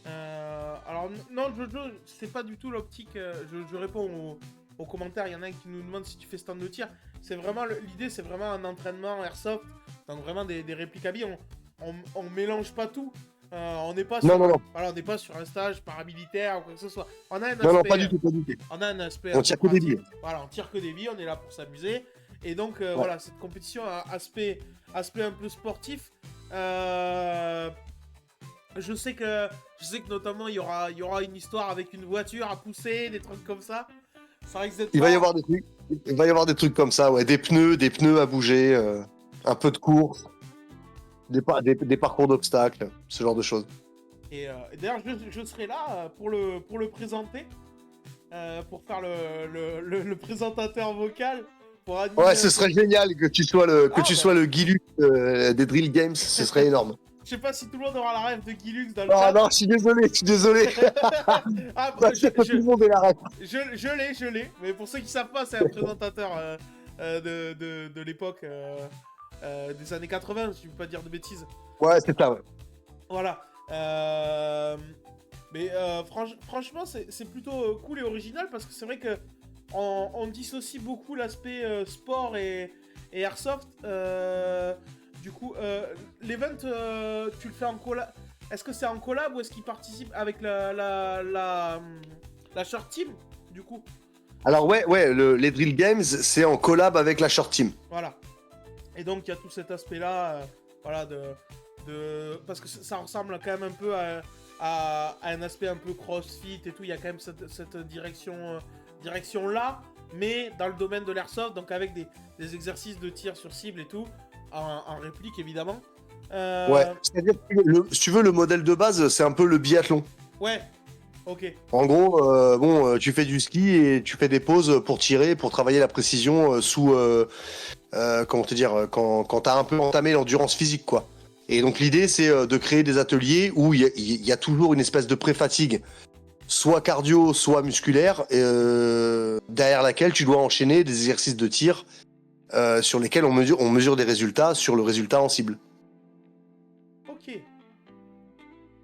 Alors non Jojo, c'est pas du tout l'optique, je réponds aux commentaires, il y en a un qui nous demande si tu fais stand de tir. C'est vraiment l'idée, c'est vraiment un entraînement airsoft, donc vraiment des répliques à billes. On mélange pas tout. On n'est pas sur, non. Voilà, on n'est pas sur un stage paramilitaire ou quoi que ce soit. On a un aspect, non, pas du tout. On a un aspect. On tire que des billes. Voilà, on tire que des billes, on est là pour s'amuser. Et donc voilà, cette compétition a aspect un peu sportif. Je sais que notamment il y aura une histoire avec une voiture à pousser, des trucs comme ça. Ça risque d'être. Il va y avoir des trucs comme ça, ouais, des pneus à bouger, un peu de course. Des parcours d'obstacles, ce genre de choses. Et d'ailleurs, je serai là pour le présenter, pour faire le présentateur vocal. Ouais, ce serait génial que tu sois le Guilux des Drill Games, ce serait énorme. Je sais pas si tout le monde aura la rêve de Guilux dans le chat. chat. Non, je suis désolé. Ah, tout le monde est la rêve. Je l'ai. Mais pour ceux qui savent pas, c'est un présentateur de l'époque. Des années 80, si je ne veux pas dire de bêtises. Ouais, c'est ça, ouais. Voilà. Mais franchement, c'est plutôt cool et original parce que c'est vrai que on dissocie beaucoup l'aspect sport et airsoft. Du coup, l'event, tu le fais en collab. Est-ce que c'est en collab ou est-ce qu'il participe avec la short team, du coup? Alors ouais, les Drill Games, c'est en collab avec la short team. Voilà. Et donc il y a tout cet aspect-là, voilà, parce que ça ressemble quand même un peu à un aspect un peu crossfit et tout. Il y a quand même cette direction-là, mais dans le domaine de l'airsoft, donc avec des exercices de tir sur cible et tout, en réplique évidemment. Ouais, c'est-à-dire que si tu veux, le modèle de base, c'est un peu le biathlon. Ouais, ok. En gros, tu fais du ski et tu fais des pauses pour tirer, pour travailler la précision sous... comment te dire, quand t'as un peu entamé l'endurance physique, quoi. Et donc l'idée, c'est de créer des ateliers où il y a toujours une espèce de pré-fatigue soit cardio, soit musculaire, derrière laquelle tu dois enchaîner des exercices de tir sur lesquels on mesure des résultats sur le résultat en cible. Ok.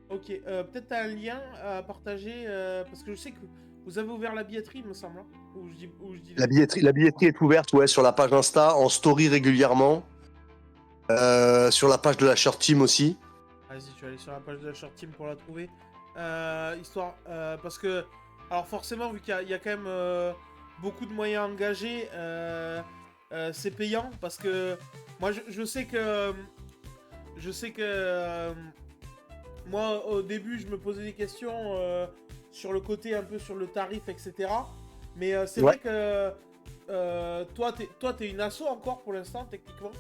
Ok, peut-être un lien à partager, parce que je sais que vous avez ouvert la billetterie, il me semble. Hein, ou je dis La billetterie est ouverte, ouais, sur la page Insta, en story régulièrement, sur la page de la Short Team aussi. Vas-y, je vais aller sur la page de la Short Team pour la trouver. Histoire, parce que, alors forcément, vu qu'il y a quand même beaucoup de moyens engagés, c'est payant, parce que moi, je sais que, moi, au début, je me posais des questions sur le côté, un peu sur le tarif, etc. Mais c'est Ouais. vrai que toi, t'es une asso encore pour l'instant, techniquement.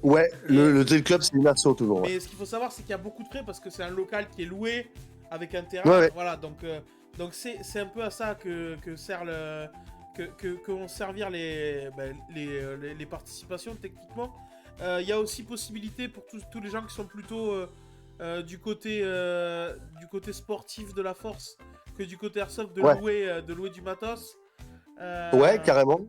Ouais, le Drill Club, c'est une asso toujours. Ouais. Mais ce qu'il faut savoir, c'est qu'il y a beaucoup de frais parce que c'est un local qui est loué avec un terrain. Ouais, ouais. Voilà, donc c'est un peu à ça que sert le que vont servir les participations techniquement. Il y a aussi possibilité pour tous les gens qui sont plutôt du côté sportif de la force que du côté airsoft de Ouais. louer du matos. Ouais, carrément.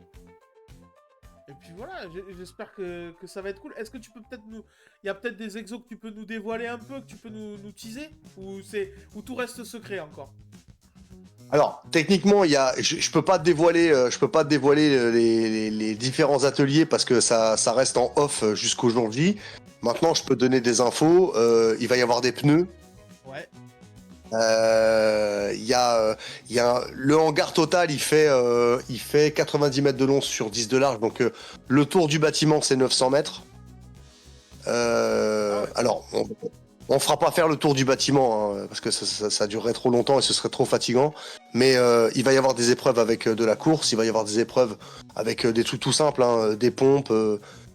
Et puis voilà, j'espère que ça va être cool. Est-ce que tu peux peut-être nous... Il y a peut-être des exos que tu peux nous dévoiler un peu, que tu peux nous teaser? Ou tout reste secret encore? Alors, techniquement, je peux pas te dévoiler, les différents ateliers parce que ça reste en off jusqu'aujourd'hui. Maintenant, je peux te donner des infos. Il va y avoir des pneus. Ouais. Le hangar total, il fait 90 mètres de long sur 10 de large. Donc, le tour du bâtiment, c'est 900 mètres. Alors, on fera pas faire le tour du bâtiment hein, parce que ça durerait trop longtemps et ce serait trop fatigant. Mais il va y avoir des épreuves avec de la course, il va y avoir des épreuves avec des trucs tout simples, hein, des pompes,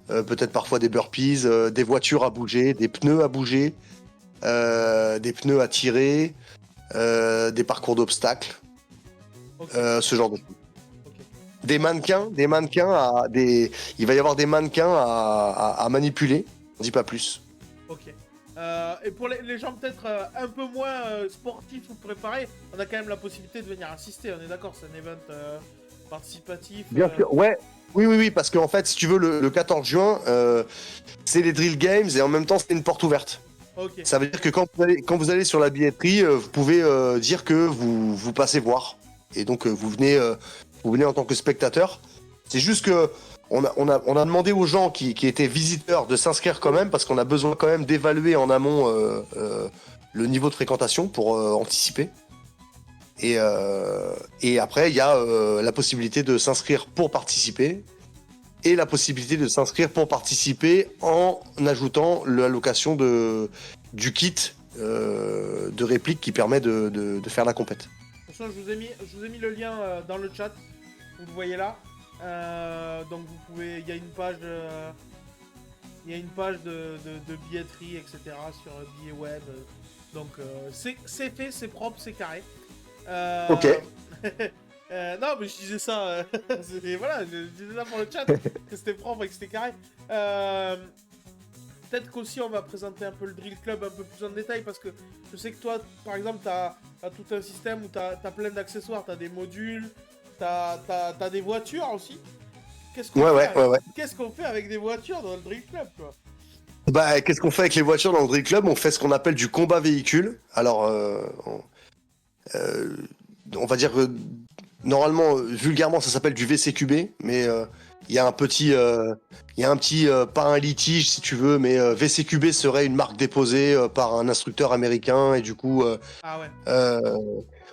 peut-être parfois des burpees, des voitures à bouger, des pneus à bouger, des pneus à tirer, des parcours d'obstacles, Ok. ce genre de choses. Ok. Il va y avoir des mannequins à manipuler, on dit pas plus. Ok. Et pour les gens peut-être un peu moins sportifs ou préparés, on a quand même la possibilité de venir assister. On est d'accord, c'est un event participatif. Bien sûr, ouais. Oui, parce qu'en fait, si tu veux, le 14 juin, c'est les Drill Games et en même temps, c'est une porte ouverte. Ok. Ça veut dire que quand vous allez sur la billetterie, vous pouvez dire que vous passez voir. Et donc, vous venez en tant que spectateur. C'est juste que on a demandé aux gens qui étaient visiteurs de s'inscrire quand même, parce qu'on a besoin quand même d'évaluer en amont le niveau de fréquentation pour anticiper. Et après, il y a la possibilité de s'inscrire pour participer et la possibilité de s'inscrire pour participer en ajoutant l'allocation du kit de réplique qui permet de faire la compète. De toute façon, je vous ai mis le lien dans le chat. Vous le voyez là. Donc vous pouvez, il y a une page de billetterie, etc. sur billets web. Donc c'est fait, c'est propre, c'est carré. Ok. Non, mais je disais ça. Voilà, je disais ça pour le chat, que c'était propre et que c'était carré. Peut-être qu'aussi on va présenter un peu le Drill Club un peu plus en détail, parce que je sais que toi, par exemple, t'as tout un système où t'as plein d'accessoires, t'as des modules, t'as des voitures aussi. Qu'est-ce qu'on fait avec des voitures dans le Drill Club, quoi? Bah, qu'est-ce qu'on fait avec les voitures dans le Drill Club? On fait ce qu'on appelle du combat véhicule. Alors, on va dire que normalement, vulgairement, ça s'appelle du VCQB, mais il y a un petit, pas un litige si tu veux, mais VCQB serait une marque déposée par un instructeur américain et du coup, Ah ouais.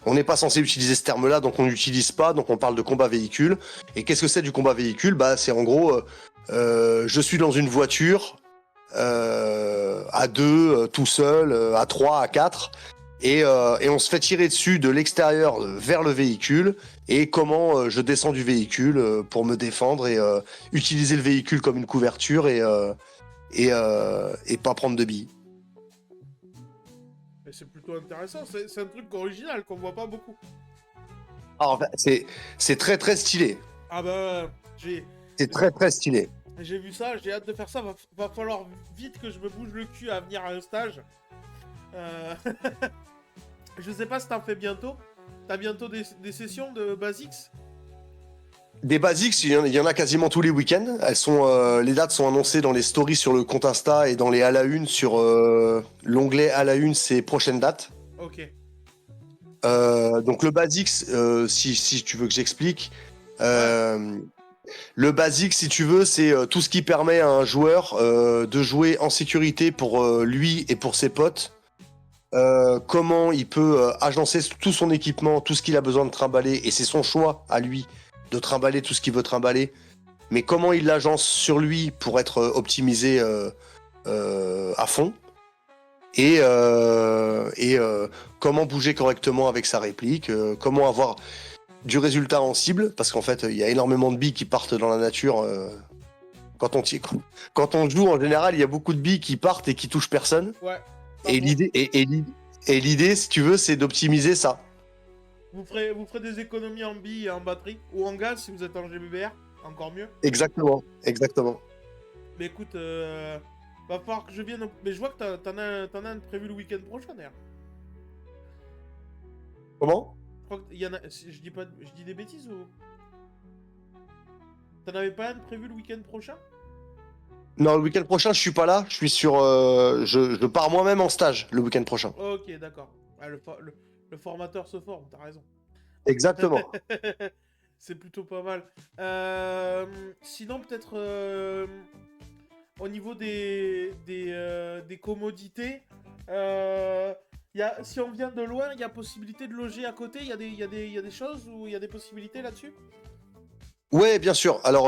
on n'est pas censé utiliser ce terme-là, donc on n'utilise pas, donc on parle de combat véhicule. Et qu'est-ce que c'est du combat véhicule? Bah, c'est en gros, je suis dans une voiture à deux, tout seul, à 3, à 4. Et on se fait tirer dessus de l'extérieur vers le véhicule, et comment je descends du véhicule pour me défendre et utiliser le véhicule comme une couverture et pas prendre de billes. Mais c'est plutôt intéressant, c'est un truc original qu'on voit pas beaucoup. Alors, c'est très très stylé. Ah bah, C'est très très stylé. j'ai vu ça, j'ai hâte de faire ça. Va falloir vite que je me bouge le cul à venir à un stage. Je sais pas si t'en fais bientôt. T'as bientôt des sessions de Basics? Des basics, il y en a quasiment tous les week-ends. Les dates sont annoncées dans les stories sur le compte Insta et dans les à la une sur l'onglet à la une, c'est prochaines dates. Ok. Donc le basics, si tu veux que j'explique, le basic, si tu veux, c'est tout ce qui permet à un joueur de jouer en sécurité pour lui et pour ses potes. Comment il peut agencer tout son équipement, tout ce qu'il a besoin de trimballer, et c'est son choix à lui de trimballer tout ce qu'il veut trimballer. Mais comment il l'agence sur lui pour être optimisé à fond et comment bouger correctement avec sa réplique, comment avoir du résultat en cible, parce qu'en fait, il y a énormément de billes qui partent dans la nature. Quand on joue, en général, il y a beaucoup de billes qui partent et qui touchent personne. Ouais. Et l'idée, si tu veux, c'est d'optimiser ça. Vous ferez des économies en billes et en batterie, ou en gaz si vous êtes en GBBR, encore mieux. Exactement. Mais écoute, va falloir que je vienne. Mais je vois que t'en as un prévu le week-end prochain d'ailleurs. Comment? Je crois qu'il y en a. Je dis des bêtises ou. T'en avais pas un prévu le week-end prochain? Non, le week-end prochain, je suis pas là. Je suis sur. Je pars moi-même en stage le week-end prochain. Ok, d'accord. Ah, le formateur se forme, t'as raison. Exactement. C'est plutôt pas mal. Sinon, peut-être au niveau des commodités, si on vient de loin, il y a possibilité de loger à côté. Il y a des choses où il y a des possibilités là-dessus? Ouais, bien sûr. Alors,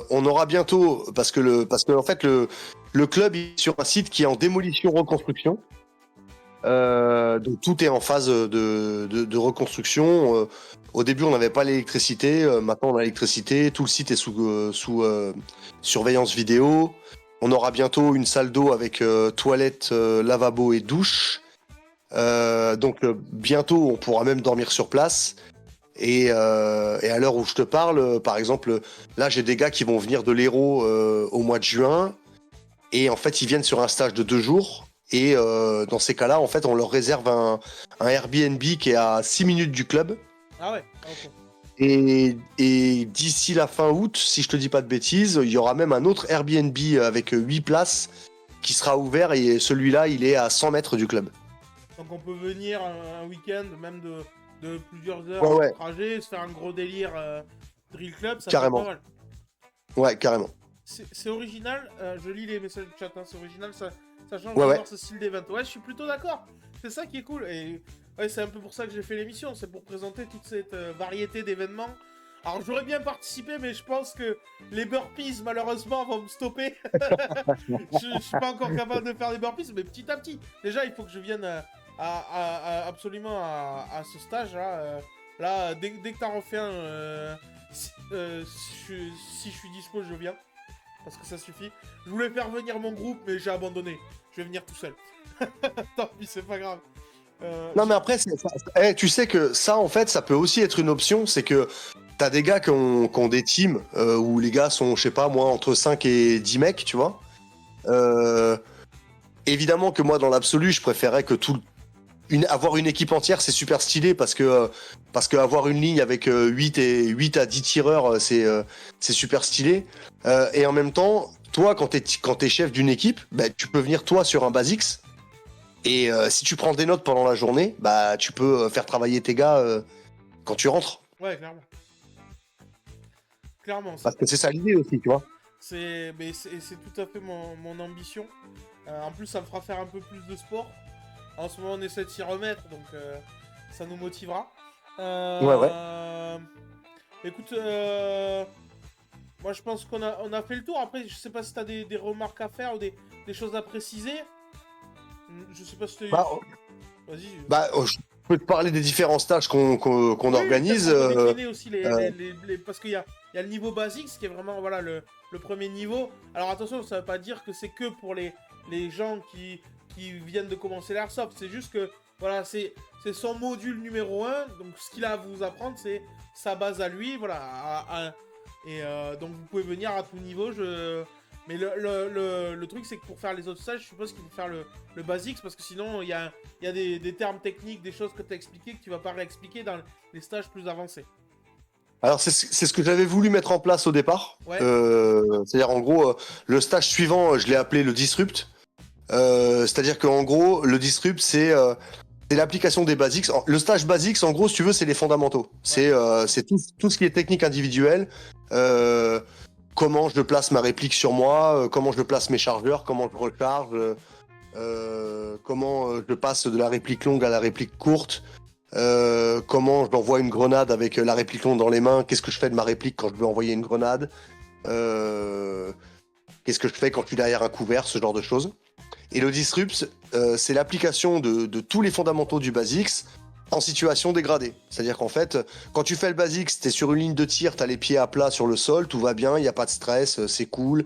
on aura bientôt, parce que en fait, le club est sur un site qui est en démolition-reconstruction. Donc tout est en phase de reconstruction. Au début, on n'avait pas l'électricité. Maintenant, on a l'électricité. Tout le site est sous surveillance vidéo. On aura bientôt une salle d'eau avec toilette, lavabo et douche. Donc bientôt, on pourra même dormir sur place. Et à l'heure où je te parle, par exemple, là, j'ai des gars qui vont venir de l'Hérault au mois de juin. Et en fait, ils viennent sur un stage de 2 jours. Et dans ces cas-là, en fait, on leur réserve un Airbnb qui est à 6 minutes du club. Ah ouais, ok. Et d'ici la fin août, si je te dis pas de bêtises, il y aura même un autre Airbnb avec 8 places qui sera ouvert. Et celui-là, il est à 100 mètres du club. Donc on peut venir un week-end, même de plusieurs heures Ouais. de trajet, se faire un gros délire Drill Club, ça Carrément. fait pas mal. Ouais, carrément. C'est original, je lis les messages du chat, hein, c'est original, ça change Ouais. ce style d'event. Ouais, je suis plutôt d'accord, c'est ça qui est cool. Et ouais, c'est un peu pour ça que j'ai fait l'émission, c'est pour présenter toute cette variété d'événements. Alors j'aurais bien participé, mais je pense que les burpees, malheureusement, vont me stopper. Je suis pas encore capable de faire des burpees, mais petit à petit. Déjà, il faut que je vienne absolument à ce stage-là. Là, dès que t'en refais un, si je suis dispo, je viens. Parce que ça suffit. Je voulais faire venir mon groupe, mais j'ai abandonné. Je vais venir tout seul. Tant pis, c'est pas grave. Non, mais après, tu sais que ça, en fait, ça peut aussi être une option. C'est que t'as des gars qui ont des teams où les gars sont, je sais pas, moi, entre 5 et 10 mecs, tu vois. Évidemment que moi, dans l'absolu, je préférais que avoir une équipe entière, c'est super stylé parce que avoir une ligne avec 8 à 10 tireurs, c'est super stylé. Et en même temps, toi, quand t'es chef d'une équipe, bah, tu peux venir toi sur un Basics. Et si tu prends des notes pendant la journée, bah, tu peux faire travailler tes gars quand tu rentres. Ouais, clairement. Clairement. Parce que c'est ça l'idée aussi, tu vois. C'est tout à fait mon ambition. En plus, ça me fera faire un peu plus de sport. En ce moment, on essaie de s'y remettre, donc ça nous motivera. Ouais. Écoute, moi je pense qu'on a fait le tour. Après, je sais pas si t'as des remarques à faire ou des choses à préciser. Je sais pas si t'as... Vas-y. Je peux te parler des différents stages qu'on Oui, organise. peut-être qu'on peut décliner aussi parce qu'il y a le niveau basique, ce qui est vraiment voilà, le premier niveau. Alors attention, ça veut pas dire que c'est que pour les gens qui viennent de commencer l'airsoft. C'est juste que voilà, c'est son module numéro 1. Donc ce qu'il a à vous apprendre, c'est sa base à lui. Voilà. Donc vous pouvez venir à tout niveau. Mais le truc, c'est que pour faire les autres stages, je suppose qu'il faut faire le basics, parce que sinon, il y a des termes techniques, des choses que tu as expliquées que tu vas pas réexpliquer dans les stages plus avancés. Alors c'est ce que j'avais voulu mettre en place au départ. Ouais. C'est-à-dire en gros, le stage suivant, je l'ai appelé le disrupt. C'est-à-dire qu'en gros, le disrupt, c'est l'application des basics. Le stage basics, en gros, si tu veux, c'est les fondamentaux. C'est tout ce qui est technique individuelle. Comment je place ma réplique sur moi, comment je place mes chargeurs, comment je recharge, comment je passe de la réplique longue à la réplique courte, comment j'envoie une grenade avec la réplique longue dans les mains, qu'est-ce que je fais de ma réplique quand je veux envoyer une grenade, qu'est-ce que je fais quand je suis derrière un couvert, ce genre de choses. Et le disrupt, c'est l'application de tous les fondamentaux du basics en situation dégradée. C'est-à-dire qu'en fait, quand tu fais le basics, t'es sur une ligne de tir, t'as les pieds à plat sur le sol, tout va bien, il n'y a pas de stress, c'est cool.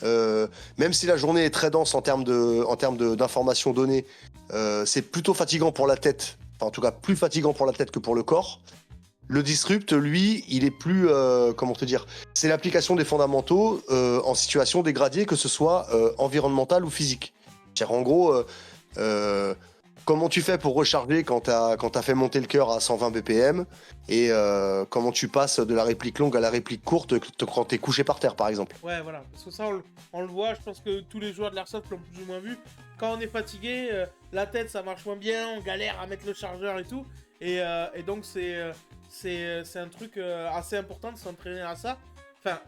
Même si la journée est très dense en termes d'informations données, c'est plutôt fatigant pour la tête, enfin en tout cas plus fatigant pour la tête que pour le corps. Le disrupt, lui, il est plus, comment te dire, c'est l'application des fondamentaux en situation dégradée, que ce soit environnementale ou physique. C'est-à-dire en gros, comment tu fais pour recharger quand t'as fait monter le cœur à 120 BPM, et comment tu passes de la réplique longue à la réplique courte quand t'es couché par terre, par exemple. Ouais, voilà. Parce que ça, on le voit, je pense que tous les joueurs de l'Airsoft l'ont plus ou moins vu. Quand on est fatigué, la tête, ça marche moins bien, on galère à mettre le chargeur et tout. Et donc, c'est un truc assez important de s'entraîner à ça. Enfin,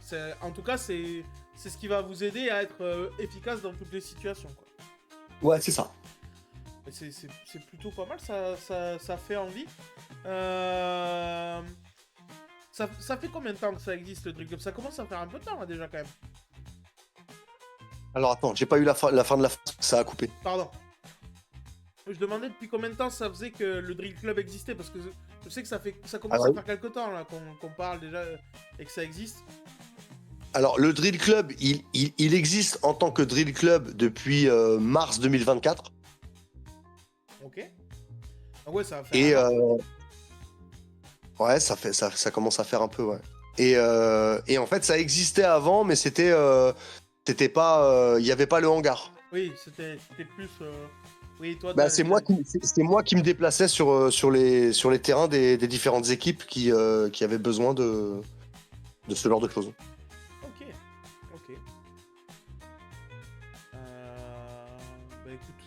en tout cas, c'est ce qui va vous aider à être efficace dans toutes les situations, quoi. Ouais, c'est ça. C'est plutôt pas mal, ça fait envie. Ça fait combien de temps que ça existe, le Drill Club? Ça commence à faire un peu de temps, là, déjà, quand même. Alors attends, j'ai pas eu la fin de la phrase, ça a coupé. Pardon. Je demandais depuis combien de temps ça faisait que le Drill Club existait, parce que je sais que ça commence à faire quelque temps là qu'on parle déjà et que ça existe. Alors le Drill Club, il existe en tant que Drill Club depuis mars 2024. Ok. Ah ouais, ça va faire. Et ouais, ça commence à faire un peu, ouais. Et en fait, ça existait avant, mais c'était pas, il y avait pas le hangar. Oui, c'était plus. Oui, toi. Bah, c'est moi qui me déplaçais sur les terrains des différentes équipes qui avaient besoin de ce genre de choses. Ok. Bah écoute,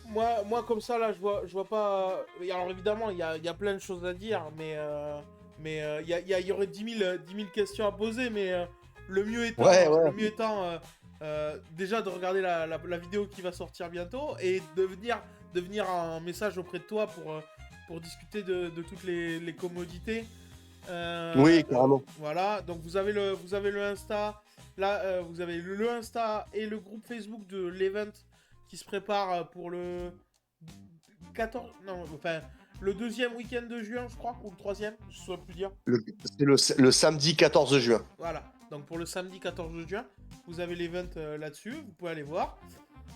moi comme ça là, je vois pas. Alors évidemment, il y a plein de choses à dire, mais il y aurait 10 000 questions à poser, mais le mieux étant, déjà de regarder la vidéo qui va sortir bientôt et de venir un message auprès de toi pour discuter de toutes les commodités. Oui, carrément. Voilà, donc vous avez le Insta, là vous avez le Insta et le groupe Facebook de l'event qui se prépare pour le 14, non, enfin le deuxième week-end de juin, je crois, ou le troisième, je ne saurais plus dire. C'est le samedi 14 juin. Voilà, donc pour le samedi 14 juin, vous avez l'event là-dessus, vous pouvez aller voir.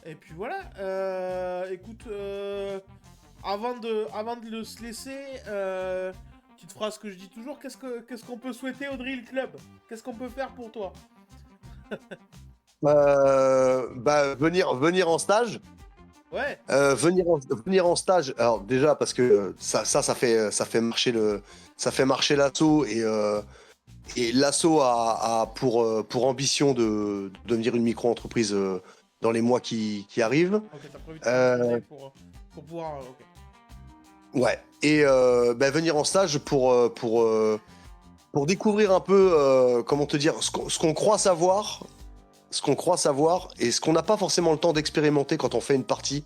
Et puis voilà, écoute, avant de se laisser, petite phrase que je dis toujours, qu'est-ce qu'on peut souhaiter au Drill Club? Qu'est-ce qu'on peut faire pour toi? Bah, venir en stage. Ouais. Venir en stage. Alors déjà parce que ça fait marcher l'assaut, et l'assaut a pour ambition de devenir une micro-entreprise dans les mois qui arrivent. Ok, t'as prévu de faire pour pouvoir. Ok. Ouais. Et bah, venir en stage pour découvrir un peu, comment te dire, ce qu'on croit savoir. Ce qu'on croit savoir et ce qu'on n'a pas forcément le temps d'expérimenter quand on fait une partie.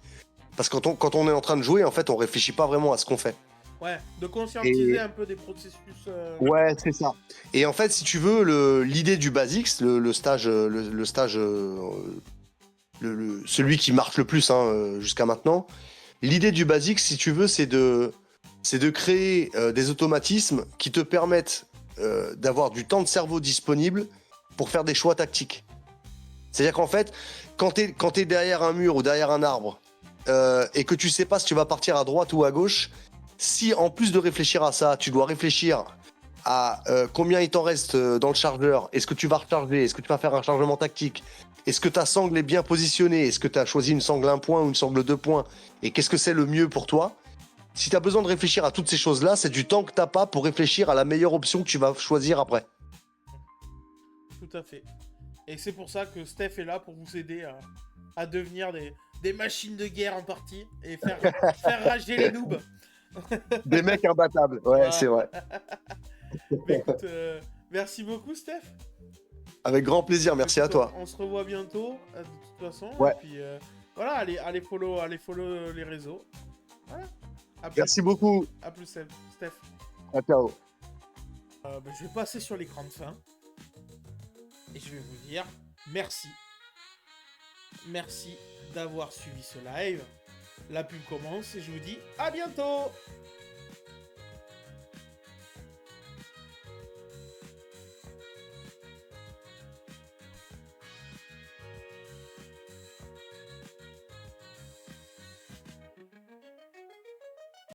Parce que quand on est en train de jouer, en fait, on réfléchit pas vraiment à ce qu'on fait. Ouais, de conscientiser un peu des processus. Ouais, c'est ça. Et en fait, si tu veux, l'idée du Basics, le stage, celui qui marche le plus jusqu'à maintenant, l'idée du Basics, si tu veux, c'est de créer des automatismes qui te permettent d'avoir du temps de cerveau disponible pour faire des choix tactiques. C'est-à-dire qu'en fait, quand t'es derrière un mur ou derrière un arbre et que tu sais pas si tu vas partir à droite ou à gauche, si en plus de réfléchir à ça, tu dois réfléchir à combien il t'en reste dans le chargeur, est-ce que tu vas recharger, est-ce que tu vas faire un chargement tactique, est-ce que ta sangle est bien positionnée, est-ce que tu as choisi une sangle 1 point ou une sangle 2 points, et qu'est-ce que c'est le mieux pour toi. Si tu as besoin de réfléchir à toutes ces choses-là, c'est du temps que t'as pas pour réfléchir à la meilleure option que tu vas choisir après. Tout à fait. Et c'est pour ça que Steph est là pour vous aider à devenir des machines de guerre en partie et faire rager les noobs. Des mecs imbattables, ouais, Voilà. c'est vrai. Mais écoute, merci beaucoup Steph. Avec grand plaisir, merci à Écoute, toi. On se revoit bientôt, de toute façon. Ouais. Et puis voilà, allez follow les réseaux. Voilà. À plus, Merci beaucoup. à plus Steph. À ciao. Je vais passer sur l'écran de fin. Et je vais vous dire merci. Merci d'avoir suivi ce live. La pub commence et je vous dis à bientôt.